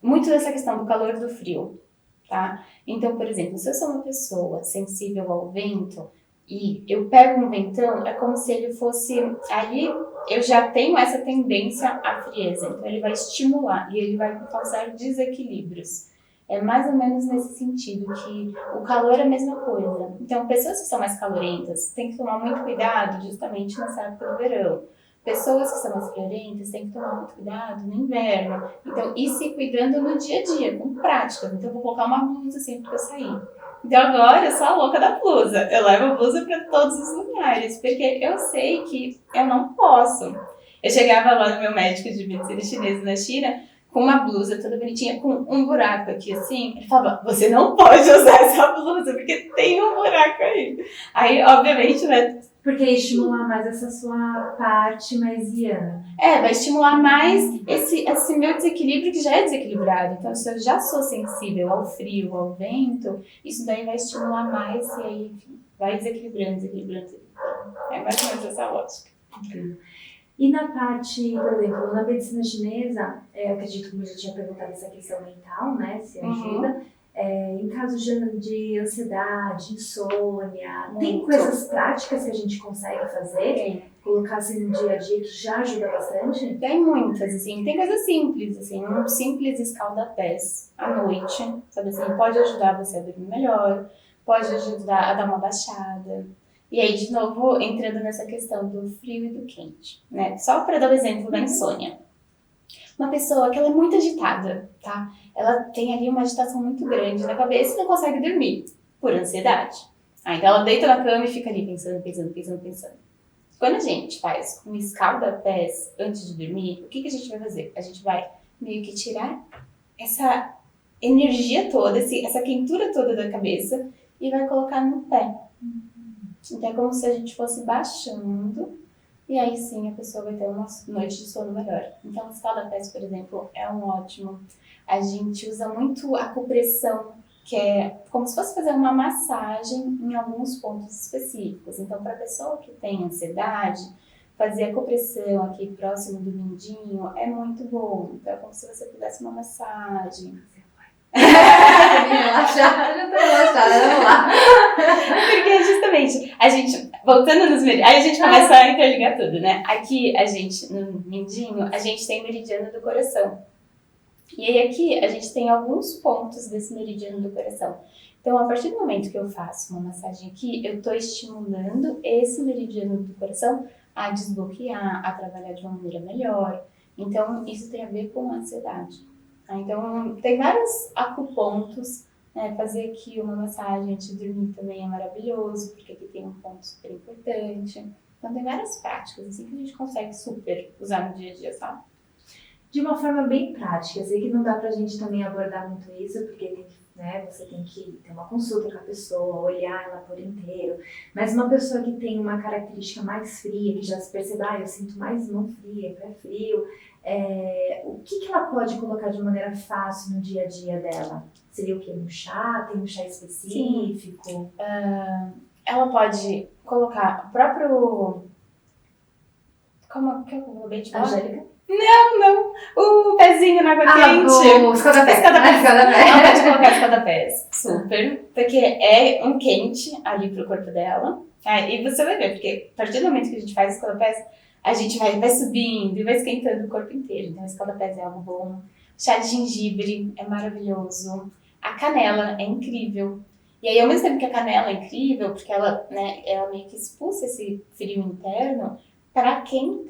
[SPEAKER 2] muito dessa questão do calor e do frio, tá? Então, por exemplo, se eu sou uma pessoa sensível ao vento e eu pego um ventão, é como se ele fosse... Ali eu já tenho essa tendência à frieza, então ele vai estimular e ele vai causar desequilíbrios. É mais ou menos nesse sentido, que o calor é a mesma coisa. Então, pessoas que são mais calorentas têm que tomar muito cuidado justamente nessa época do verão. Pessoas que são mais friorentas têm que tomar muito cuidado no inverno. Então, ir se cuidando no dia a dia, com práticas. Então, eu vou colocar uma blusa sempre que eu sair. Então, agora eu sou a louca da blusa. Eu levo a blusa para todos os lugares, porque eu sei que eu não posso. Eu chegava lá no meu médico de medicina chinesa na China, com uma blusa toda bonitinha, com um buraco aqui assim, ele falava, você não pode usar essa blusa, porque tem um buraco aí. Aí, obviamente, né?
[SPEAKER 1] Porque estimular mais essa sua parte mais yang.
[SPEAKER 2] Vai estimular mais esse meu desequilíbrio que já é desequilibrado. Então, se eu já sou sensível ao frio, ao vento, isso daí vai estimular mais e aí, enfim, vai desequilibrando. É mais ou menos essa lógica.
[SPEAKER 1] Incrível. E na parte, por exemplo, na medicina chinesa, eu acredito que eu já tinha perguntado essa questão mental, né, se ajuda. em casos de ansiedade, insônia, tem
[SPEAKER 2] Muito.
[SPEAKER 1] coisas práticas que a gente consegue fazer,
[SPEAKER 2] Tem.
[SPEAKER 1] colocar assim no dia a dia que já ajuda bastante?
[SPEAKER 2] Tem muitas, assim, tem coisas simples, assim, um simples escalda-pés à noite, sabe assim, pode ajudar você a dormir melhor, pode ajudar a dar uma baixada. E aí, de novo, entrando nessa questão do frio e do quente, né? Só para dar o exemplo da insônia. Uma pessoa que ela é muito agitada, tá? Ela tem ali uma agitação muito grande na cabeça e não consegue dormir, por ansiedade. Então ela deita na cama e fica ali pensando. Quando a gente faz um escalda-pés antes de dormir, o que a gente vai fazer? A gente vai meio que tirar essa energia toda, essa quentura toda da cabeça e vai colocar no pé. Então é como se a gente fosse baixando e aí sim a pessoa vai ter uma noite de sono melhor. Então o escalda-pés, por exemplo, é um ótimo. A gente usa muito a acupressão, que é como se fosse fazer uma massagem em alguns pontos específicos. Então, para a pessoa que tem ansiedade, fazer a compressão aqui próximo do mindinho é muito bom. Então, é como se você fizesse uma massagem.
[SPEAKER 1] Já tô relaxada, vamos lá.
[SPEAKER 2] Porque justamente, a gente, voltando nos meridianos, aí a gente começa a interligar tudo, né? Aqui, a gente, no mindinho, a gente tem o meridiano do coração. E aí aqui a gente tem alguns pontos desse meridiano do coração. Então, a partir do momento que eu faço uma massagem aqui, eu estou estimulando esse meridiano do coração a desbloquear, a trabalhar de uma maneira melhor. Então, isso tem a ver com a ansiedade. Então, tem vários acupontos, né? Fazer aqui uma massagem antes de dormir também é maravilhoso, porque aqui tem um ponto super importante. Então, tem várias práticas assim que a gente consegue super usar no dia a dia, sabe?
[SPEAKER 1] De uma forma bem prática, eu sei que não dá pra gente também abordar muito isso, porque tem que, né, você tem que ter uma consulta com a pessoa, olhar ela por inteiro, mas uma pessoa que tem uma característica mais fria, que já se percebe, eu sinto mais mão fria, pé frio, o que ela pode colocar de maneira fácil no dia a dia dela? Seria o quê? Um chá? Tem um chá específico?
[SPEAKER 2] Ela pode colocar o próprio... Como que eu acabei de falar?
[SPEAKER 1] Angélica?
[SPEAKER 2] Não. O pezinho na água quente.
[SPEAKER 1] O escaldapés.
[SPEAKER 2] Ela pode colocar escaldapés. Super. Porque é um quente ali pro corpo dela. E você vai ver, porque a partir do momento que a gente faz escaldapés, a gente vai subindo e vai esquentando o corpo inteiro. Então, escaldapés é algo bom. Chá de gengibre é maravilhoso. A canela é incrível. E aí, ao mesmo tempo que a canela é incrível, porque ela, né, ela meio que expulsa esse frio interno, para quem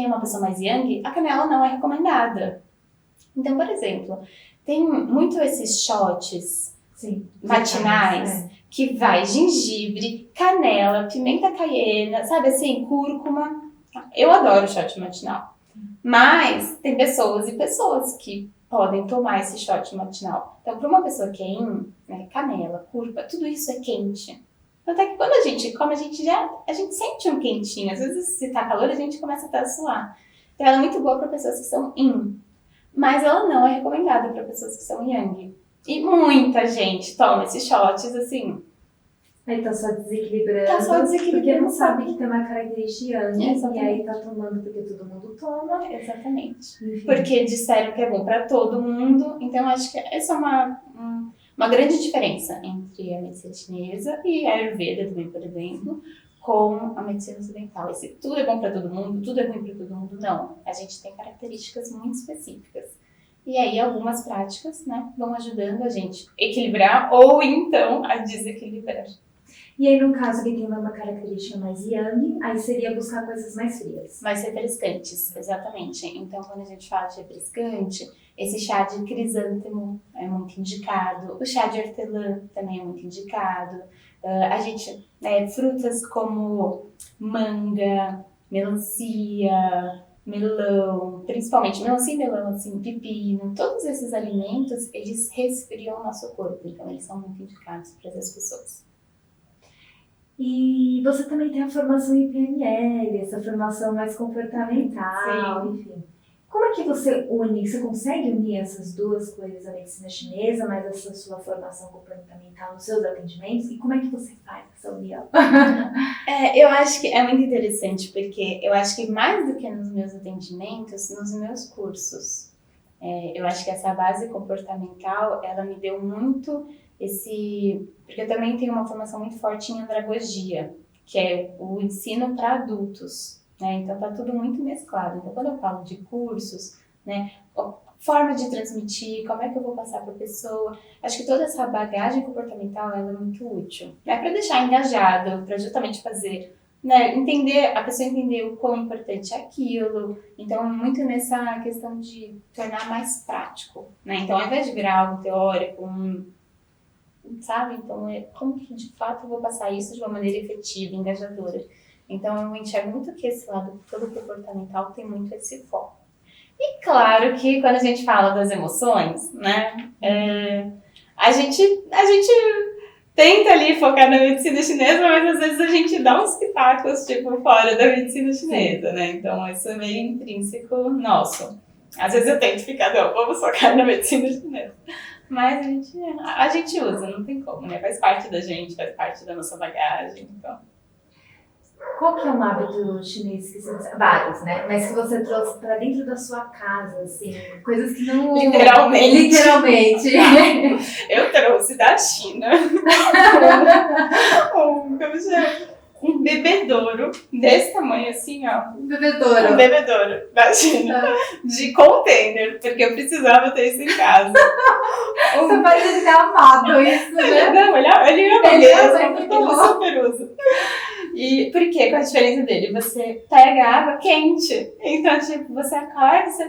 [SPEAKER 2] é uma pessoa mais yang, a canela não é recomendada. Então, por exemplo, tem muito esses shots matinais que vai gengibre, canela, pimenta caiena, sabe assim, cúrcuma. Eu adoro shot matinal. Mas tem pessoas e pessoas que podem tomar esse shot matinal. Então, para uma pessoa que é yin, né, canela, cúrcuma, tudo isso é quente. Até que quando a gente come, a gente sente um quentinho. Às vezes, se tá calor, a gente começa até a suar. Então, ela é muito boa para pessoas que são yin. Mas ela não é recomendada para pessoas que são yang. E muita gente toma esses shots, assim.
[SPEAKER 1] Aí tá só desequilibrando. Porque não sabe que tem uma característica yang. E aí tá tomando porque todo mundo toma.
[SPEAKER 2] Exatamente.
[SPEAKER 1] Enfim.
[SPEAKER 2] Porque disseram que é bom para todo mundo. Então, acho que essa é uma grande diferença entre a medicina chinesa e a Ayurveda também, por exemplo, com a medicina ocidental. Esse tudo é bom para todo mundo, tudo é ruim para todo mundo, não. A gente tem características muito específicas. E aí algumas práticas, né, vão ajudando a gente a equilibrar ou então a desequilibrar.
[SPEAKER 1] E aí, no caso que tem uma característica mais yang, aí seria buscar coisas mais frias.
[SPEAKER 2] Mais refrescantes, exatamente. Então, quando a gente fala de refrescante, esse chá de crisântemo é muito indicado. O chá de hortelã também é muito indicado. Frutas como manga, melancia, melão, principalmente melancia e melão, assim, pepino. Todos esses alimentos, eles resfriam o nosso corpo. Então, eles são muito indicados para essas pessoas.
[SPEAKER 1] E você também tem a formação em PNL, essa formação mais comportamental, enfim. Como é que você consegue unir essas duas coisas, a medicina chinesa, mais essa sua formação comportamental nos seus atendimentos? E como é que você faz essa união?
[SPEAKER 2] Eu acho que é muito interessante, porque eu acho que mais do que nos meus atendimentos, nos meus cursos. Eu acho que essa base comportamental, ela me deu muito porque eu também tenho uma formação muito forte em andragogia, que é o ensino para adultos, né? Então tá tudo muito mesclado. Então quando eu falo de cursos, né, forma de transmitir, como é que eu vou passar para a pessoa, acho que toda essa bagagem comportamental ela é muito útil, né, para deixar engajado, para justamente fazer, né, a pessoa entender o quão importante é aquilo. Então muito nessa questão de tornar mais prático, né? Então ao invés de virar algo teórico, sabe? Então, como que de fato eu vou passar isso de uma maneira efetiva, engajadora? Então, eu enxergo muito que esse lado todo comportamental tem muito esse foco. E claro que quando a gente fala das emoções, né? A gente tenta ali focar na medicina chinesa, mas às vezes a gente dá uns pitacos, tipo, fora da medicina chinesa, né? Então, isso é meio intrínseco nosso. Às vezes eu tento ficar, não, vamos focar na medicina chinesa. Mas a gente usa, não tem como, né? Faz parte da gente, faz parte da nossa bagagem, então.
[SPEAKER 1] Qual que é um hábito chinês que você... Vários, né? Mas que você trouxe pra dentro da sua casa, assim, coisas que não...
[SPEAKER 2] Literalmente. Eu trouxe da China um bebedouro desse tamanho assim, ó.
[SPEAKER 1] Um bebedouro.
[SPEAKER 2] Um bebedouro da China, de container, porque eu precisava ter isso em casa.
[SPEAKER 1] Você pode ter amado isso, né?
[SPEAKER 2] Não, ele ama mesmo, porque ele super usa. E por quê? Qual a diferença dele? Você pega água quente. Então, tipo, você acorda, você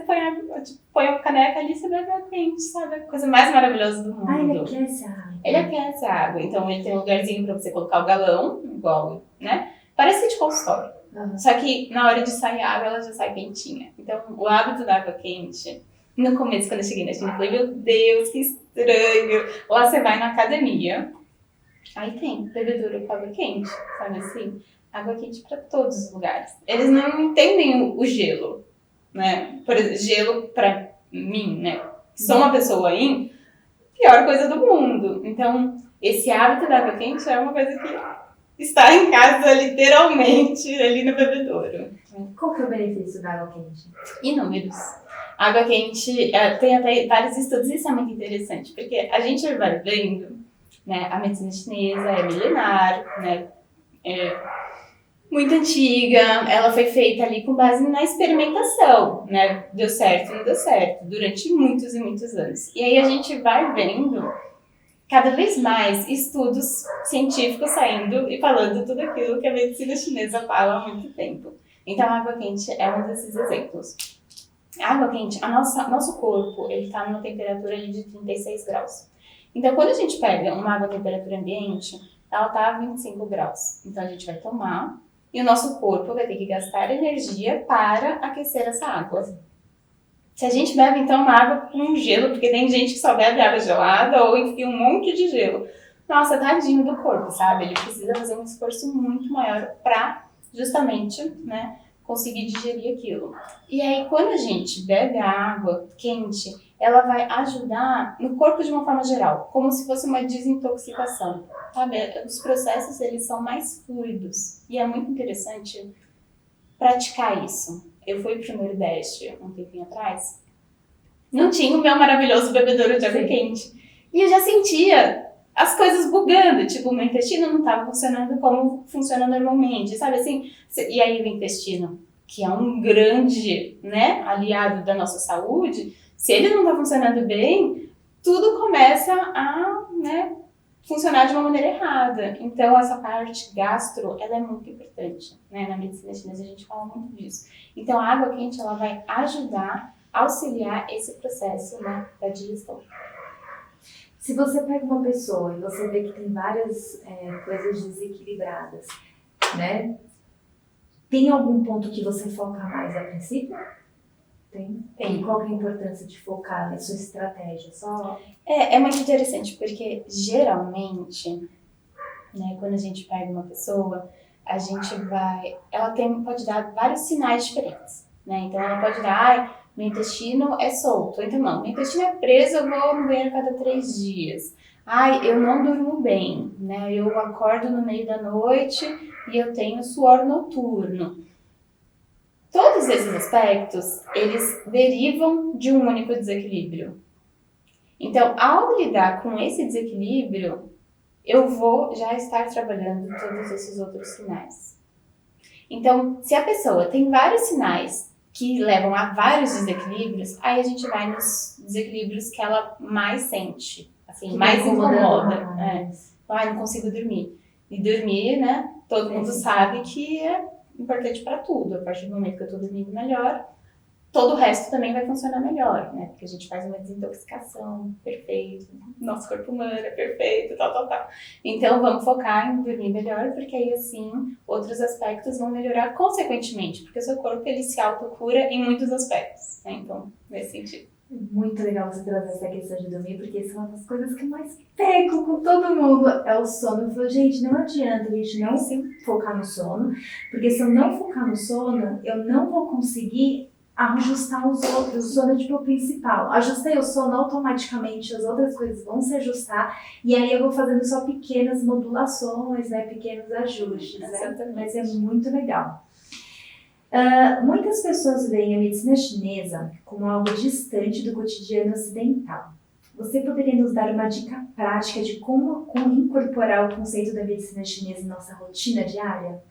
[SPEAKER 2] põe uma caneca ali e você bebe água quente, sabe? A coisa mais maravilhosa do mundo.
[SPEAKER 1] Ele aquece a água.
[SPEAKER 2] Ele aquece a água. Então, ele tem um lugarzinho pra você colocar o galão, igual, né? Parece de consultório. Só que na hora de sair a água, ela já sai quentinha. Então, o hábito da água quente... No começo, quando eu cheguei na China, eu falei, meu Deus, que estranho. Lá você vai na academia, aí tem bebedouro com água quente, sabe assim? Água quente para todos os lugares. Eles não entendem o gelo, né? Por exemplo, gelo para mim, né? Sou uma pessoa pior coisa do mundo. Então, esse hábito da água quente é uma coisa que está em casa, literalmente, ali no bebedouro.
[SPEAKER 1] Qual que é o benefício da água quente?
[SPEAKER 2] Inúmeros. Água quente, tem até vários estudos, isso é muito interessante, porque a gente vai vendo, né, a medicina chinesa é milenar, né, é muito antiga, ela foi feita ali com base na experimentação, né, deu certo, não deu certo, durante muitos e muitos anos. E aí a gente vai vendo cada vez mais estudos científicos saindo e falando tudo aquilo que a medicina chinesa fala há muito tempo. Então a água quente é um desses exemplos. A água quente, nosso corpo, ele está numa temperatura ali de 36 graus. Então, quando a gente pega uma água a temperatura ambiente, ela está a 25 graus. Então, a gente vai tomar e o nosso corpo vai ter que gastar energia para aquecer essa água. Se a gente bebe, então, uma água com gelo, porque tem gente que só bebe água gelada ou enfia um monte de gelo. Nossa, tadinho do corpo, sabe? Ele precisa fazer um esforço muito maior para, justamente, né, conseguir digerir aquilo. E aí, quando a gente bebe a água quente, ela vai ajudar no corpo de uma forma geral, como se fosse uma desintoxicação, sabe? Os processos, eles são mais fluidos. E é muito interessante praticar isso. Eu fui pro Nordeste um tempinho atrás, não tinha o meu maravilhoso bebedouro de água quente. E eu já sentia as coisas bugando, tipo, o meu intestino não estava funcionando como funciona normalmente, sabe assim? E aí o intestino, que é um grande, né, aliado da nossa saúde, se ele não está funcionando bem, tudo começa a, né, funcionar de uma maneira errada. Então, essa parte gastro, ela é muito importante, né? Na medicina chinesa a gente fala muito disso. Então, a água quente, ela vai ajudar, auxiliar esse processo, né, da digestão.
[SPEAKER 1] Se você pega uma pessoa e você vê que tem várias coisas desequilibradas, né? Tem algum ponto que você foca mais a princípio? Tem. E qual que é a importância de focar na sua estratégia?
[SPEAKER 2] É muito interessante, porque geralmente, né, quando a gente pega uma pessoa, a gente ela pode dar vários sinais diferentes, né? Então ela pode dar, meu intestino é solto, então não, meu intestino é preso, eu vou no banheiro a cada 3 dias. Eu não durmo bem, né? Eu acordo no meio da noite e eu tenho suor noturno. todos esses aspectos, eles derivam de um único desequilíbrio. Então, ao lidar com esse desequilíbrio, eu vou já estar trabalhando todos esses outros sinais. Então, se a pessoa tem vários sinais que levam a vários desequilíbrios, aí a gente vai nos desequilíbrios que ela mais sente, assim, mais incomoda. Não consigo dormir. E dormir, né, todo mundo sabe que é importante para tudo. A partir do momento que eu estou dormindo melhor, todo o resto também vai funcionar melhor, né? Porque a gente faz uma desintoxicação perfeita, nosso corpo humano é perfeito, tal. Então, vamos focar em dormir melhor, porque aí, assim, outros aspectos vão melhorar consequentemente, porque o seu corpo, ele se autocura em muitos aspectos, né? Então, nesse sentido.
[SPEAKER 1] Muito legal você trazer essa questão de dormir, porque isso é uma das coisas que eu mais pego com todo mundo, é o sono. Eu falo, gente, não adianta a gente não focar no sono, porque se eu não focar no sono, eu não vou conseguir ajustar os outros. O sono é tipo o principal. Ajustei o sono, automaticamente as outras coisas vão se ajustar, e aí eu vou fazendo só pequenas modulações, né, pequenos ajustes, né? Mas é muito legal. Muitas pessoas veem a medicina chinesa como algo distante do cotidiano ocidental. Você poderia nos dar uma dica prática de como incorporar o conceito da medicina chinesa em nossa rotina diária?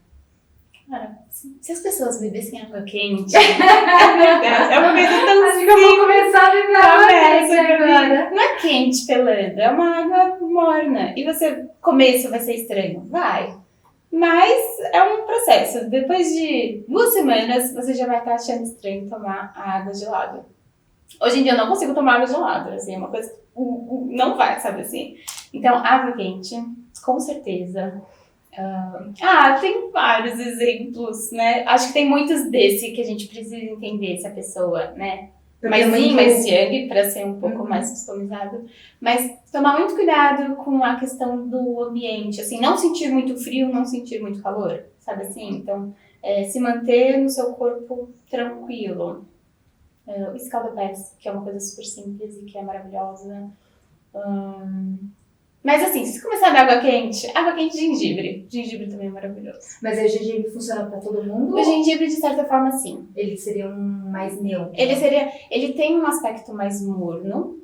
[SPEAKER 2] Cara, se as pessoas bebessem água quente, é uma coisa tão
[SPEAKER 1] Acho que eu vou começar a beber água quente agora.
[SPEAKER 2] Não é quente pelando, é uma água morna. E você comer isso vai ser estranho? Vai. Mas é um processo. Depois de 2 semanas, você já vai estar achando estranho tomar a água gelada. Hoje em dia eu não consigo tomar água gelada, assim, é uma coisa que não vai, sabe assim? Então, água quente, com certeza. Tem vários exemplos, né? Acho que tem muitos desse que a gente precisa entender se a pessoa, né? Mais yang, para ser um pouco mais customizado. Mas tomar muito cuidado com a questão do ambiente, assim, não sentir muito frio, não sentir muito calor, sabe assim? Então, se manter no seu corpo tranquilo. O escalda-pés, que é uma coisa super simples e que é maravilhosa. Mas assim, se começar da água quente e gengibre. Gengibre também é maravilhoso.
[SPEAKER 1] Mas o gengibre funciona pra todo mundo?
[SPEAKER 2] O gengibre, de certa forma, sim.
[SPEAKER 1] Ele seria mais neutro?
[SPEAKER 2] Ele tem um aspecto mais morno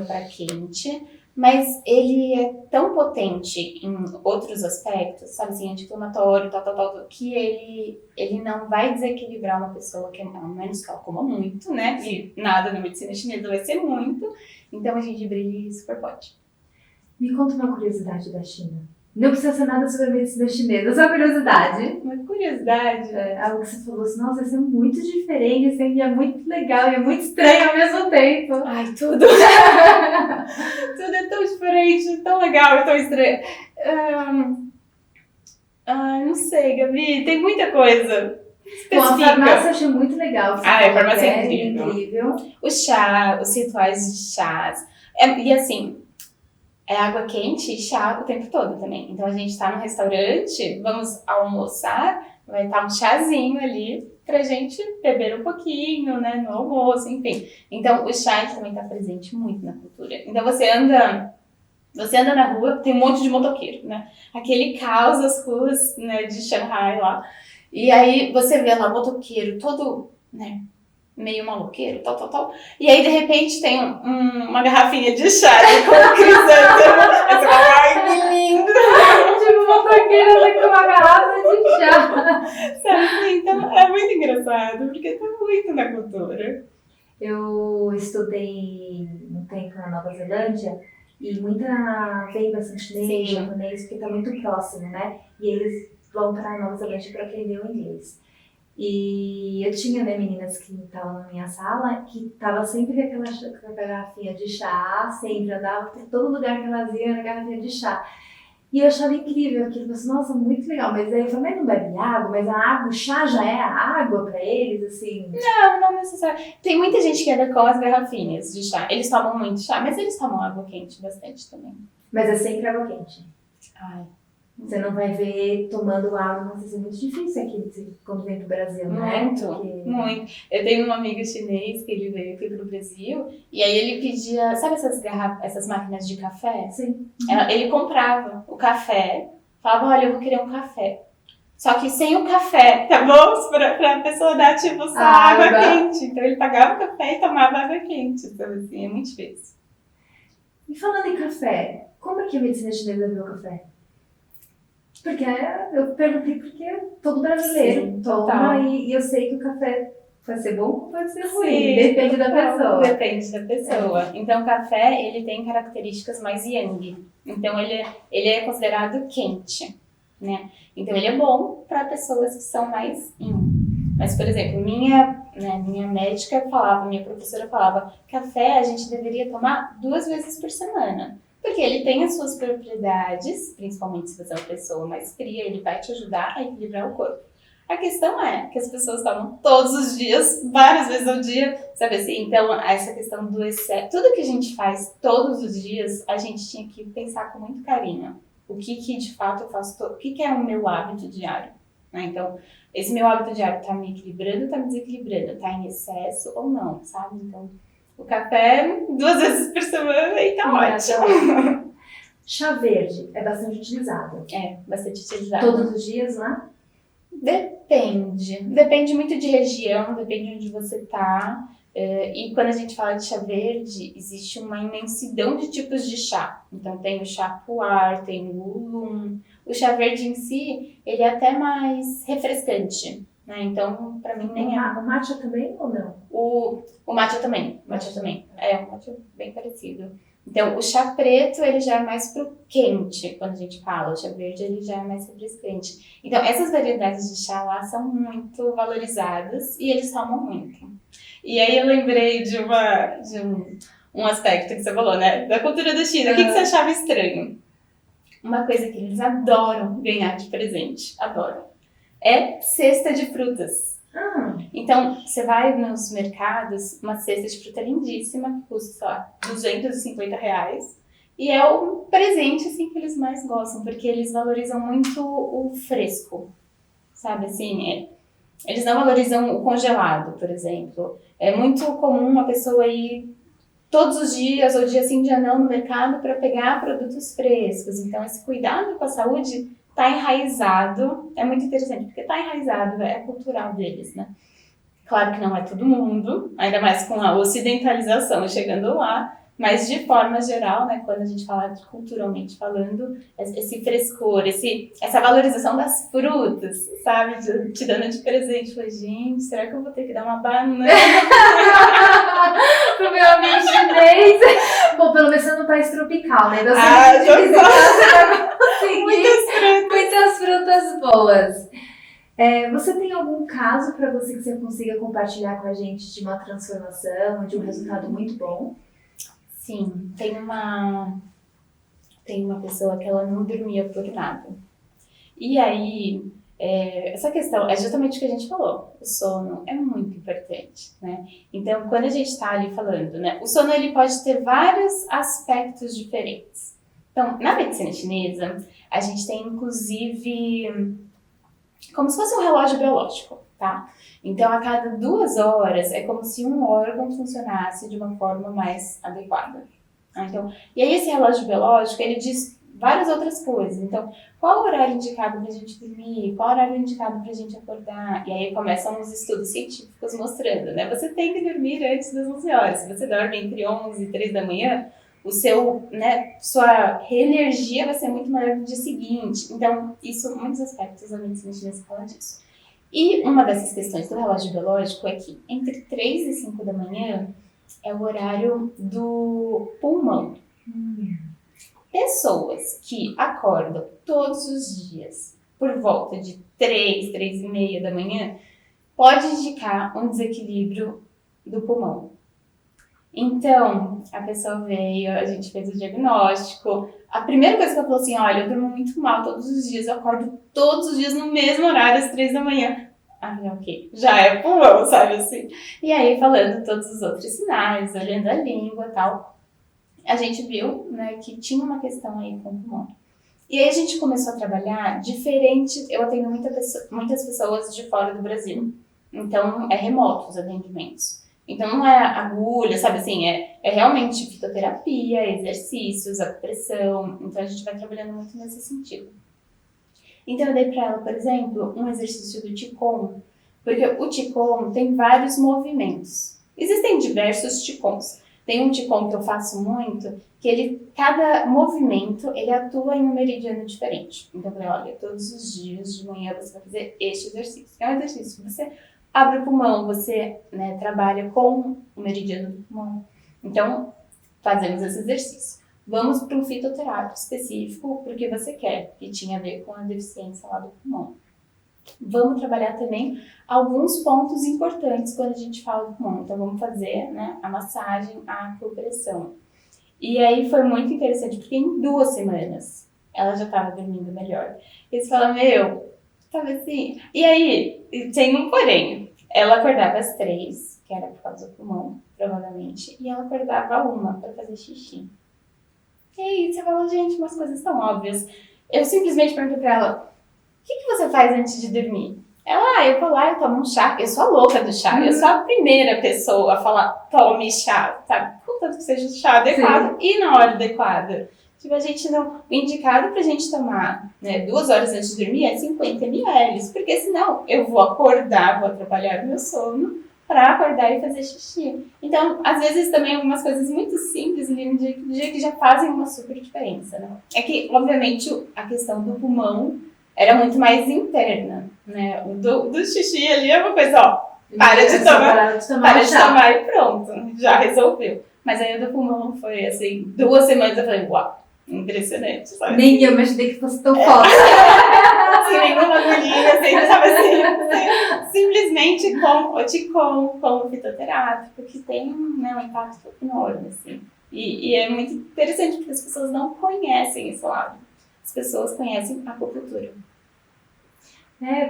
[SPEAKER 2] para quente, mas ele é tão potente em outros aspectos, sabe assim, anti-inflamatório, tal, que ele não vai desequilibrar uma pessoa que, a menos que ela coma muito, né? E nada na medicina chinesa vai ser muito. Então, o gengibre, ele super pode.
[SPEAKER 1] Me conta uma curiosidade da China. Não precisa ser nada sobre a medicina chinesa, só curiosidade.
[SPEAKER 2] Uma curiosidade?
[SPEAKER 1] Algo que você falou assim, nossa, isso é muito diferente, isso é muito legal e é muito estranho ao mesmo tempo.
[SPEAKER 2] Ai, tudo! Tudo é tão diferente, tão legal e tão estranho. Não sei, Gabi, tem muita coisa.
[SPEAKER 1] Bom, a farmácia eu achei muito legal.
[SPEAKER 2] A farmácia é incrível. O chá, os rituais de chás. E assim, é água quente e chá o tempo todo também. Então a gente tá no restaurante, vamos almoçar, vai estar um chazinho ali pra gente beber um pouquinho, né, no almoço, enfim. Então o chá também tá presente muito na cultura. Então você anda na rua, tem um monte de motoqueiro, né? Aquele caos das ruas, né, de Shanghai lá. E aí você vê lá o motoqueiro todo, né, meio maloqueiro, tal. E aí, de repente, tem uma garrafinha de chá com crisântemo. Aí você fala, ai, que lindo!
[SPEAKER 1] Tipo, o motoqueiro ali com uma garrafa de chá.
[SPEAKER 2] Sabe? Então, é muito engraçado, porque tá muito na cultura.
[SPEAKER 1] Eu estudei um tempo na Nova Zelândia e vem bastante chinês, japonês, porque tá muito próximo, né? E eles vão pra Nova Zelândia para aprender o inglês. E eu tinha, né, meninas que estavam na minha sala que tava sempre com aquela garrafinha de chá, sempre andava por todo lugar que elas iam na garrafinha de chá. E eu achava incrível aquilo, eu pensei, nossa, muito legal. Mas aí eu falei, mas não bebe água? Mas a água, o chá já é a água pra eles, assim?
[SPEAKER 2] Não necessariamente. Tem muita gente que anda com as garrafinhas de chá. Eles tomam muito chá, mas eles tomam água quente bastante também.
[SPEAKER 1] Mas é sempre água quente.
[SPEAKER 2] Ai.
[SPEAKER 1] Você não vai ver tomando água, mas isso é muito difícil aqui quando vem pro Brasil, né?
[SPEAKER 2] Muito. Eu tenho um amigo chinês que ele veio aqui pro Brasil e aí ele pedia, sabe essas máquinas de café?
[SPEAKER 1] Sim.
[SPEAKER 2] Ele comprava o café, falava, olha, eu vou querer um café. só que sem o café, tá bom? Pra pessoa dar, tipo, só água quente. Então ele pagava o café e tomava água quente. Então, assim, é muito difícil.
[SPEAKER 1] E falando em café, como é que a medicina chinesa vê o café? Porque eu perguntei porque todo brasileiro
[SPEAKER 2] Sim,
[SPEAKER 1] toma
[SPEAKER 2] total.
[SPEAKER 1] e eu sei que o café pode ser bom ou pode ser ruim,
[SPEAKER 2] Sim,
[SPEAKER 1] depende da
[SPEAKER 2] total.
[SPEAKER 1] pessoa.
[SPEAKER 2] Depende da pessoa. Então o café, ele tem características mais yang. Então ele é considerado quente, né? Então ele é bom para pessoas que são mais yin. Mas, por exemplo, minha médica falava, minha professora falava, café a gente deveria tomar 2 vezes por semana. Porque ele tem as suas propriedades, principalmente se você é uma pessoa mais fria, ele vai te ajudar a equilibrar o corpo. A questão é que as pessoas tomam todos os dias, várias vezes ao dia, sabe assim? Então, essa questão do excesso, tudo que a gente faz todos os dias, a gente tinha que pensar com muito carinho. O que de fato eu faço, o que é o meu hábito diário, né? Então, esse meu hábito diário tá me equilibrando, tá me desequilibrando, tá em excesso ou não, sabe? Então, o café 2 vezes por semana e tá ótimo.
[SPEAKER 1] Chá verde é bastante utilizado.
[SPEAKER 2] É, bastante utilizado.
[SPEAKER 1] Todos os dias lá?
[SPEAKER 2] Depende. Depende muito de região, depende de onde você tá. E quando a gente fala de chá verde, existe uma imensidão de tipos de chá. Então tem o chá puar, tem o oolong. O chá verde em si, ele é até mais refrescante, né? Então, pra mim, nem é.
[SPEAKER 1] O matcha também ou não?
[SPEAKER 2] O matcha também. O matcha também. É, um matcha bem parecido. Então, o chá preto, ele já é mais pro quente, quando a gente fala. O chá verde, ele já é mais refrescante. Então, essas variedades de chá lá são muito valorizadas e eles tomam muito. E aí eu lembrei de um aspecto que você falou, né? Da cultura da China. O que você achava estranho? Uma coisa que eles adoram ganhar de presente. Adoram. É cesta de frutas. Então, você vai nos mercados, uma cesta de fruta lindíssima, que custa, sei lá, R$250. E é o presente, assim, que eles mais gostam, porque eles valorizam muito o fresco, sabe, assim, eles não valorizam o congelado, por exemplo. É muito comum uma pessoa ir todos os dias, ou dia sim, dia não, no mercado para pegar produtos frescos. Então, esse cuidado com a saúde está enraizado, é muito interessante, porque está enraizado, é cultural deles, né? Claro que não é todo mundo, ainda mais com a ocidentalização chegando lá, mas de forma geral, né, quando a gente fala culturalmente falando, esse frescor, essa valorização das frutas, sabe, te dando de presente. Falei, gente, será que eu vou ter que dar uma banana
[SPEAKER 1] pro meu amigo chinês? Bom, pelo menos você não tá tropical, né? Então, você muitas frutas boas. Você tem algum caso para você que você consiga compartilhar com a gente de uma transformação, de um resultado muito bom?
[SPEAKER 2] Sim, tem uma pessoa que ela não dormia por nada. E aí, essa questão é justamente o que a gente falou. O sono é muito importante, né? Então, quando a gente está ali falando, né? O sono, ele pode ter vários aspectos diferentes. Então, na medicina chinesa, a gente tem, inclusive, como se fosse um relógio biológico, tá? Então, a cada 2 horas, é como se um órgão funcionasse de uma forma mais adequada. Então, e aí, esse relógio biológico, ele diz várias outras coisas. Então, qual o horário indicado para a gente dormir? Qual o horário indicado para a gente acordar? E aí começam os estudos científicos mostrando, né? Você tem que dormir antes das 11 horas. Se você dorme entre 11 e 3 da manhã, sua energia vai ser muito maior no dia seguinte. Então, muitos aspectos da medicina chinesa falam disso. E uma dessas questões do relógio biológico é que entre 3 e 5 da manhã é o horário do pulmão. Pessoas que acordam todos os dias por volta de 3 e meia da manhã pode indicar um desequilíbrio do pulmão. Então, a pessoa veio, a gente fez o diagnóstico. A primeira coisa que ela falou assim, olha, eu durmo muito mal todos os dias, eu acordo todos os dias no mesmo horário, às 3 da manhã. Ah, ok, já é pulmão, sabe assim? E aí, falando todos os outros sinais, olhando a língua e tal, a gente viu, né, que tinha uma questão aí com o pulmão. E aí a gente começou a trabalhar diferente, eu atendo muitas pessoas de fora do Brasil, então é remoto os atendimentos. Então não é agulha, sabe assim, é realmente fitoterapia, exercícios, acupressão, então a gente vai trabalhando muito nesse sentido. Então eu dei para ela, por exemplo, um exercício do Qigong, porque o Qigong tem vários movimentos. Existem diversos Qigongs. Tem um Qigong que eu faço muito, que cada movimento, ele atua em um meridiano diferente. Então eu falei, olha, todos os dias de manhã você vai fazer este exercício. É um exercício que você abre o pulmão, você, né, trabalha com o meridiano do pulmão. Então, fazemos esse exercício. Vamos para um fitoterápico específico, porque você quer, que tinha a ver com a deficiência lá do pulmão. Vamos trabalhar também alguns pontos importantes quando a gente fala do pulmão. Então, vamos fazer, né, a massagem, a acupressão. E aí foi muito interessante, porque em 2 semanas ela já estava dormindo melhor. Eles falam, sabe assim? E aí, tem um porém. Ela acordava às 3, que era por causa do pulmão, provavelmente, e ela acordava à 1 para fazer xixi. E aí você fala, gente, umas coisas tão óbvias. Eu simplesmente perguntei pra ela, o que você faz antes de dormir? Ela, eu vou lá, eu tomo um chá. Eu sou a louca do chá. Eu sou a primeira pessoa a falar, tome chá, sabe? Contanto que seja o chá adequado e na hora adequada. Tipo, a gente não... O indicado pra gente tomar, né, 2 horas antes de dormir é 50 ml. Porque senão eu vou acordar, vou atrapalhar o meu sono pra acordar e fazer xixi. Então, às vezes também algumas coisas muito simples ali no dia que já fazem uma super diferença, né? É que, obviamente, a questão do pulmão era muito mais interna, né? O do xixi ali é uma coisa, ó, para de tomar e pronto, já resolveu. Mas aí o do pulmão foi assim, 2 semanas eu falei, uau, impressionante, sabe?
[SPEAKER 1] Nem eu imaginei que fosse tão forte.
[SPEAKER 2] Sem nenhuma agulhinha, assim, sabe assim? Simplesmente com o Qigong, com o fitoterápico, que tem, né, um impacto enorme, assim. E é muito interessante porque as pessoas não conhecem esse lado. As pessoas conhecem a acupuntura.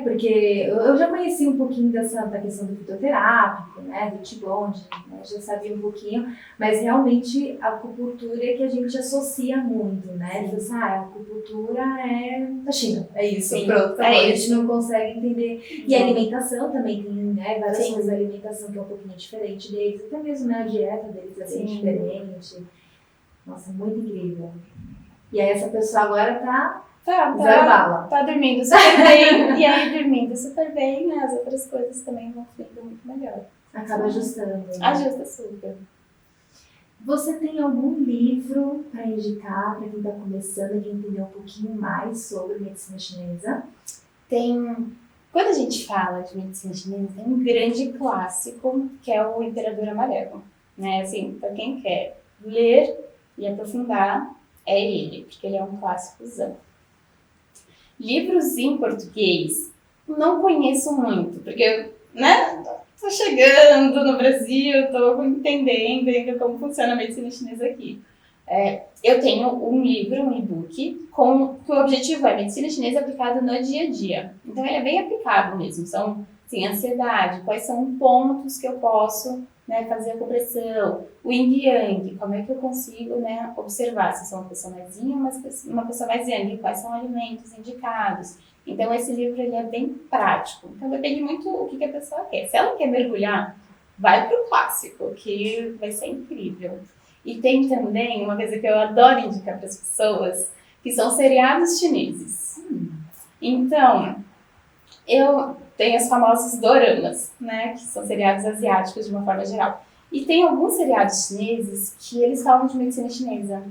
[SPEAKER 1] Porque eu já conheci um pouquinho da questão do fitoterápico, né, do Qigong, né, já sabia um pouquinho, mas realmente a acupuntura é que a gente associa muito, né? Diz assim, a acupuntura é da China, é isso,
[SPEAKER 2] Sim,
[SPEAKER 1] pronto,
[SPEAKER 2] é
[SPEAKER 1] a
[SPEAKER 2] isso.
[SPEAKER 1] gente não consegue entender. E a alimentação também tem, né, várias coisas da alimentação que é um pouquinho diferente deles, até mesmo, né, a dieta deles é bem diferente. Nossa, muito incrível. E aí essa pessoa agora
[SPEAKER 2] Tá dormindo super bem, e aí dormindo super bem, né, as outras coisas também vão ficando muito melhor.
[SPEAKER 1] Acaba ajustando. Né?
[SPEAKER 2] Ajusta super.
[SPEAKER 1] Você tem algum livro para indicar para quem está começando e quer entender um pouquinho mais sobre medicina chinesa?
[SPEAKER 2] Quando a gente fala de medicina chinesa, tem um grande clássico que é o Imperador Amarelo, né, assim, para quem quer ler e aprofundar, é ele, porque ele é um clássicozão. Livros em português, não conheço muito, porque, né, tô chegando no Brasil, tô entendendo ainda como funciona a medicina chinesa aqui. Eu tenho um livro, um e-book, que o objetivo é medicina chinesa aplicada no dia a dia. Então, ele é bem aplicável mesmo. São, assim, ansiedade, quais são pontos que eu posso, né, fazer a compressão, o yin e yang, como é que eu consigo, né, observar se sou uma pessoa mais yin ou uma pessoa mais yang, quais são alimentos indicados. Então, esse livro ele é bem prático. Então, depende muito o que a pessoa quer. Se ela quer mergulhar, vai para o clássico, que vai ser incrível. E tem também uma coisa que eu adoro indicar para as pessoas, que são seriados chineses. Então, eu tenho os famosos doramas, né, que são seriados asiáticos de uma forma geral. E tem alguns seriados chineses que eles falam de medicina chinesa.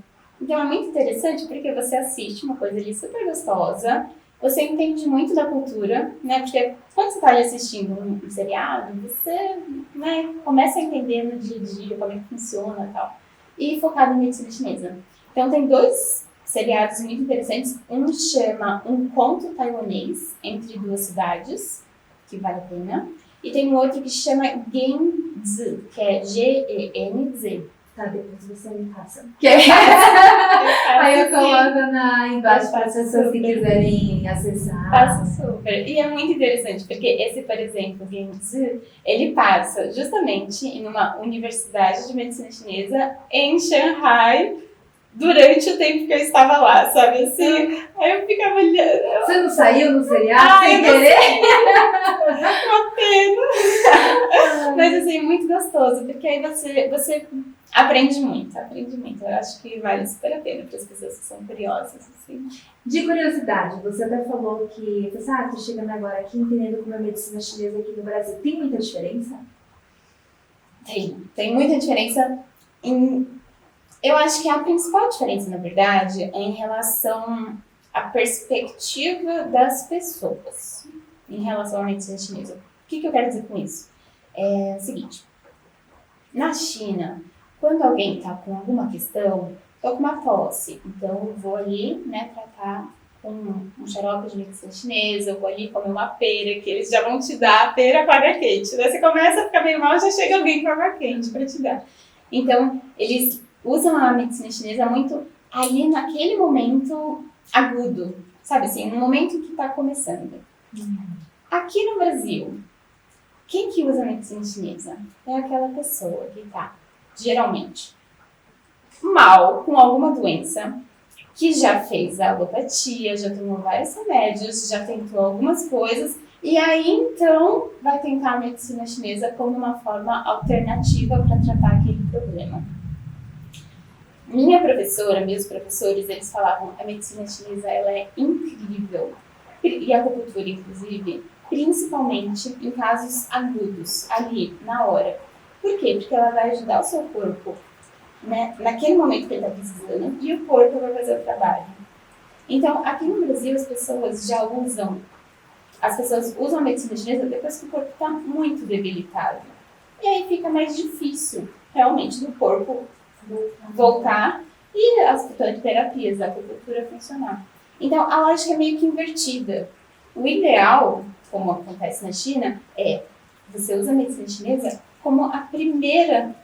[SPEAKER 2] Então é muito interessante porque você assiste uma coisa ali super gostosa, você entende muito da cultura, né, porque quando você está ali assistindo um seriado, você, né, começa a entender no dia a dia como é que funciona e tal. E focado em medicina chinesa. Então tem 2 seriados muito interessantes. Um chama Um Conto Taiwanês Entre Duas Cidades, que vale a pena. E tem um outro que chama Genzi, que é Genz.
[SPEAKER 1] Tá, depois você me passa.
[SPEAKER 2] Aí
[SPEAKER 1] eu coloco embaixo para as pessoas que quiserem acessar.
[SPEAKER 2] Faço super. E é muito interessante, porque esse, por exemplo, Genzi, ele passa justamente em uma universidade de medicina chinesa em Shanghai, durante o tempo que eu estava lá, sabe assim? Aí eu ficava olhando.
[SPEAKER 1] Você não saiu no seriado sem querer?
[SPEAKER 2] Uma pena. Mas assim, muito gostoso, porque aí você Aprende muito, aprende muito. Eu acho que vale super a pena para as pessoas que são curiosas, assim.
[SPEAKER 1] De curiosidade, você até falou que, tô chegando agora aqui entendendo como é a medicina chinesa aqui no Brasil. Tem muita diferença?
[SPEAKER 2] Tem muita diferença eu acho que a principal diferença, na verdade, é em relação à perspectiva das pessoas em relação à medicina chinesa. O que eu quero dizer com isso? É o seguinte, na China, quando alguém está com alguma questão, estou com uma tosse, então eu vou ali, né, tratar com um xarope de medicina chinesa, eu vou ali comer uma pera, que eles já vão te dar a pera com água quente. Daí você começa a ficar meio mal, já chega alguém com água quente para te dar. Então, eles usam a medicina chinesa muito ali naquele momento agudo, sabe assim, no momento que está começando. Aqui no Brasil, quem que usa a medicina chinesa? É aquela pessoa que está, geralmente, mal com alguma doença, que já fez a alopatia, já tomou vários remédios, já tentou algumas coisas, e aí então vai tentar a medicina chinesa como uma forma alternativa para tratar aquele problema. Minha professora, meus professores, eles falavam a medicina chinesa ela é incrível, e a acupuntura inclusive, principalmente em casos agudos, ali, na hora. Por quê? Porque ela vai ajudar o seu corpo, né, naquele momento que ele está precisando, e o corpo vai fazer o trabalho. Então, aqui no Brasil, as pessoas usam a medicina chinesa depois que o corpo está muito debilitado. E aí fica mais difícil, realmente, do corpo voltar e as terapias da acupuntura funcionar. Então, a lógica é meio que invertida. O ideal, como acontece na China, é você usa a medicina chinesa como a primeira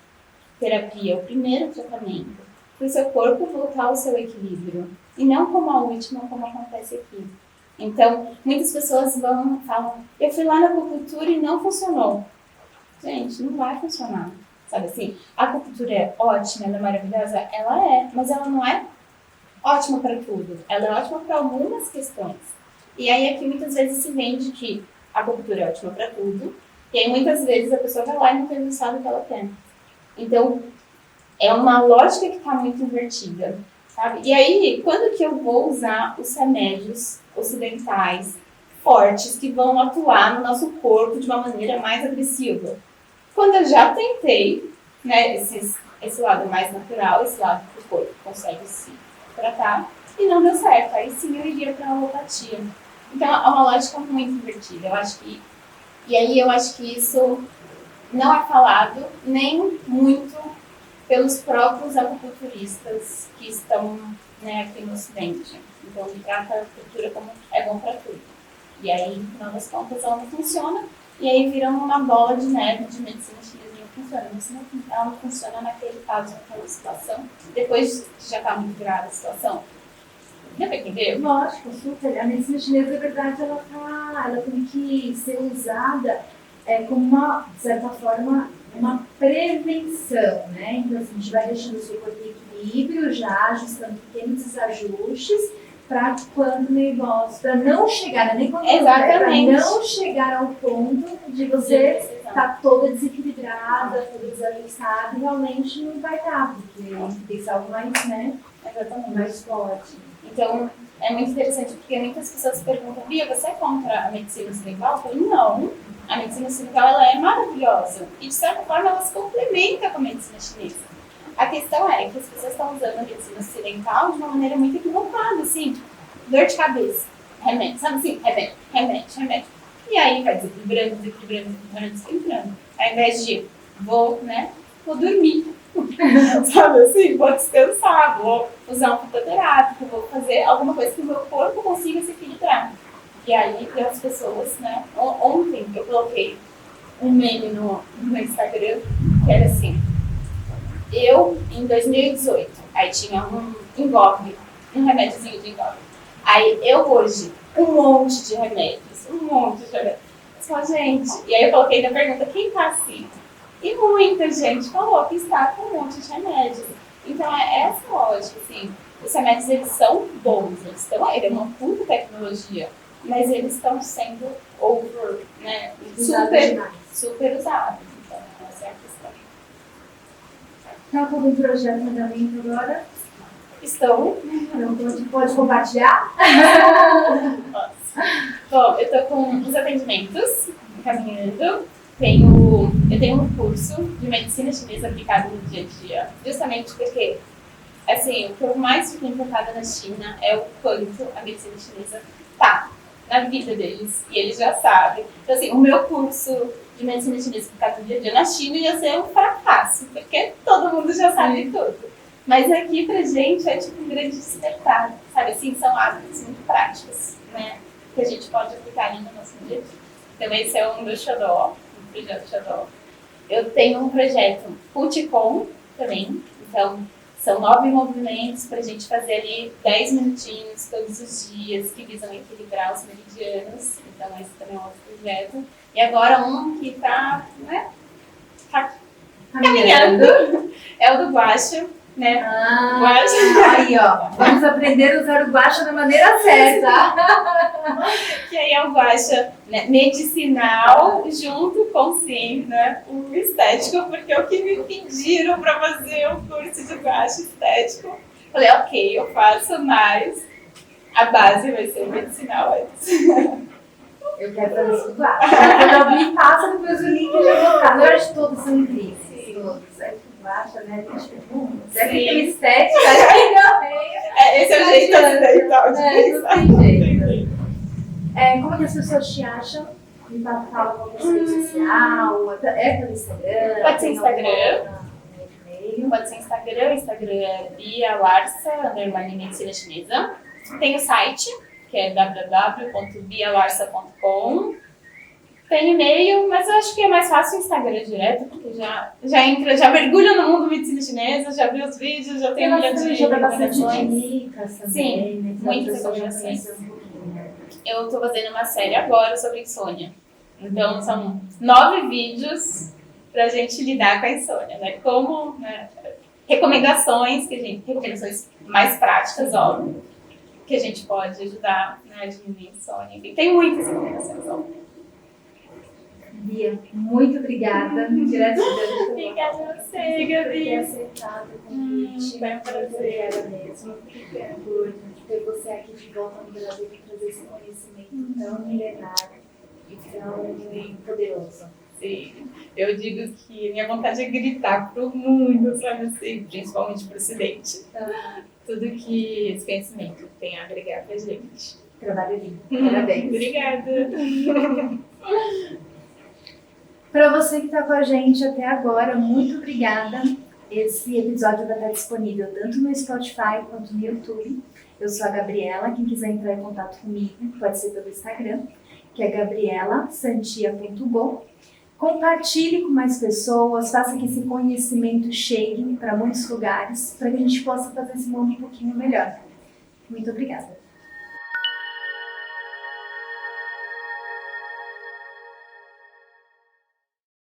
[SPEAKER 2] terapia, o primeiro tratamento, para o seu corpo voltar ao seu equilíbrio, e não como a última, como acontece aqui. Então, muitas pessoas falam, eu fui lá na acupuntura e não funcionou. Gente, não vai funcionar. Sabe assim, a acupuntura é ótima, ela é maravilhosa? Ela é, mas ela não é ótima para tudo. Ela é ótima para algumas questões. E aí aqui muitas vezes se vende que a acupuntura é ótima para tudo, e aí muitas vezes a pessoa vai lá e não tem o resultado que ela quer. Então, é uma lógica que está muito invertida, sabe? E aí, quando que eu vou usar os remédios ocidentais fortes que vão atuar no nosso corpo de uma maneira mais agressiva? Quando eu já tentei, né, esse lado mais natural, esse lado que o corpo consegue se tratar, e não deu certo. Aí sim eu iria para a alopatia. Então, é uma lógica muito invertida. E aí eu acho que isso não é falado nem muito pelos próprios acupunturistas que estão, né, aqui no Ocidente. Então, trata a acupuntura como é bom para tudo. E aí, no final das contas, ela não funciona, e aí vira uma bola de neve de medicina chinesa não funciona. Ela não funciona naquele caso, naquela situação. Depois que já está muito grave a situação. Deu para entender?
[SPEAKER 1] Lógico, super. A medicina chinesa, na verdade, ela tem que ser usada como uma, de certa forma, uma prevenção, né? Então, assim, a gente vai deixando o seu corpo em equilíbrio, já ajustando pequenos desajustes para quando o negócio, para não chegar, nem quando para não chegar ao ponto de você estar toda desequilibrada, toda desajustada, e realmente não vai dar, porque tem que ser algo mais, né?
[SPEAKER 2] Exatamente.
[SPEAKER 1] Mais forte.
[SPEAKER 2] Então, é muito interessante, porque muitas pessoas perguntam, Bia, você é contra a medicina ocidental? Eu falei, não. A medicina ocidental ela é maravilhosa e, de certa forma, ela se complementa com a medicina chinesa. A questão é que as pessoas estão usando a medicina ocidental de uma maneira muito equivocada, assim, dor de cabeça, remédio, sabe assim, remédio. E aí vai desequilibrando. Ao invés de vou dormir, sabe assim, vou descansar, vou usar um fitoterápico, vou fazer alguma coisa que o meu corpo consiga se equilibrar. E aí tem as pessoas, né? Ontem eu coloquei um meme no Instagram que era assim, eu em 2018, aí tinha um Engove, um remédiozinho de Engove. Aí eu hoje, um monte de remédios. Só, gente, e aí eu coloquei na pergunta, quem tá assim? E muita gente falou que está com um monte de remédios. Então é essa lógica, assim, os remédios eles são bons, ele é uma puta tecnologia, mas eles estão sendo super usados. Então, essa é a questão.
[SPEAKER 1] Está com algum projeto em andamento agora?
[SPEAKER 2] Estou.
[SPEAKER 1] Então, pode compartilhar?
[SPEAKER 2] Bom, eu estou com uns atendimentos caminhando. Eu tenho um curso de medicina chinesa aplicada no dia a dia, justamente porque, assim, o que eu mais fico enfocada na China é o quanto a medicina chinesa tá na vida deles, e eles já sabem. Então, assim, o meu curso de medicina chinesa aplicada no dia a dia na China ia ser um fracasso, porque todo mundo já sabe tudo. Mas aqui pra gente é tipo um grande despertar, sabe? Assim, são hábitos muito práticos, né? Que a gente pode aplicar ali no nosso dia a dia. Então esse é um do Xodó, um projeto Xodó. Eu tenho um projeto Qigong também, então são 9 movimentos pra gente fazer ali 10 minutinhos todos os dias, que visam equilibrar os meridianos. Então esse também é um outro projeto. E agora um que tá, né, caminhando, é o do Guaxa, né?
[SPEAKER 1] Aí, ó. Vamos aprender a usar o guaxa da maneira certa.
[SPEAKER 2] Que aí é o guaxa, né, medicinal junto com, sim, né, o estético, porque é o que me pediram para fazer o curso de guaxa estético. Falei, ok, eu faço, mas a base vai ser medicinal antes.
[SPEAKER 1] Eu quero fazer isso do guaxa. Quando me passa depois o link eu já vou colocar. Na verdade, todos são incríveis. Todos. É que guaxa, né? A gente é que tem estética, aí não tem.
[SPEAKER 2] Esse é o jeito ocidental de pensar.
[SPEAKER 1] Não tem jeito. Como que as pessoas te acham? Me fala qual é a sua rede social, é pelo Instagram?
[SPEAKER 2] Pode ser Instagram.
[SPEAKER 1] Pode ser
[SPEAKER 2] Instagram. Instagram é Bia Larsa, _medicina chinesa. Tem o site, que é www.bialarsa.com. Tem e-mail, mas eu acho que é mais fácil o Instagram direto, porque já mergulha no mundo medicina chinesa, já viu os vídeos, já tem um milhão de recomendações. Sim, muitas recomendações. Eu estou fazendo uma série agora sobre insônia. Então, são 9 vídeos pra gente lidar com a insônia, né? Como, né, recomendações mais práticas, óbvio, que a gente pode ajudar, né, a diminuir a insônia. E tem muitas recomendações, óbvio.
[SPEAKER 1] Bia, muito obrigada.
[SPEAKER 2] Obrigada a você, Gabi.
[SPEAKER 1] Por ter aceitado o convite.
[SPEAKER 2] Foi um prazer.
[SPEAKER 1] Obrigada mesmo. Por ter você aqui de volta no Brasil para trazer esse conhecimento tão milenário e tão poderoso.
[SPEAKER 2] Sim, eu digo que minha vontade é gritar pro mundo, sabe assim, principalmente pro Ocidente. Tudo que esse conhecimento tem a agregar pra gente.
[SPEAKER 1] Trabalho lindo. Parabéns.
[SPEAKER 2] Obrigada.
[SPEAKER 1] Para você que está com a gente até agora, muito obrigada. Esse episódio vai estar disponível tanto no Spotify quanto no YouTube. Eu sou a Gabriela. Quem quiser entrar em contato comigo pode ser pelo Instagram, que é gabrielasantia.go. Compartilhe com mais pessoas, faça que esse conhecimento chegue para muitos lugares, para que a gente possa fazer esse mundo um pouquinho melhor. Muito obrigada.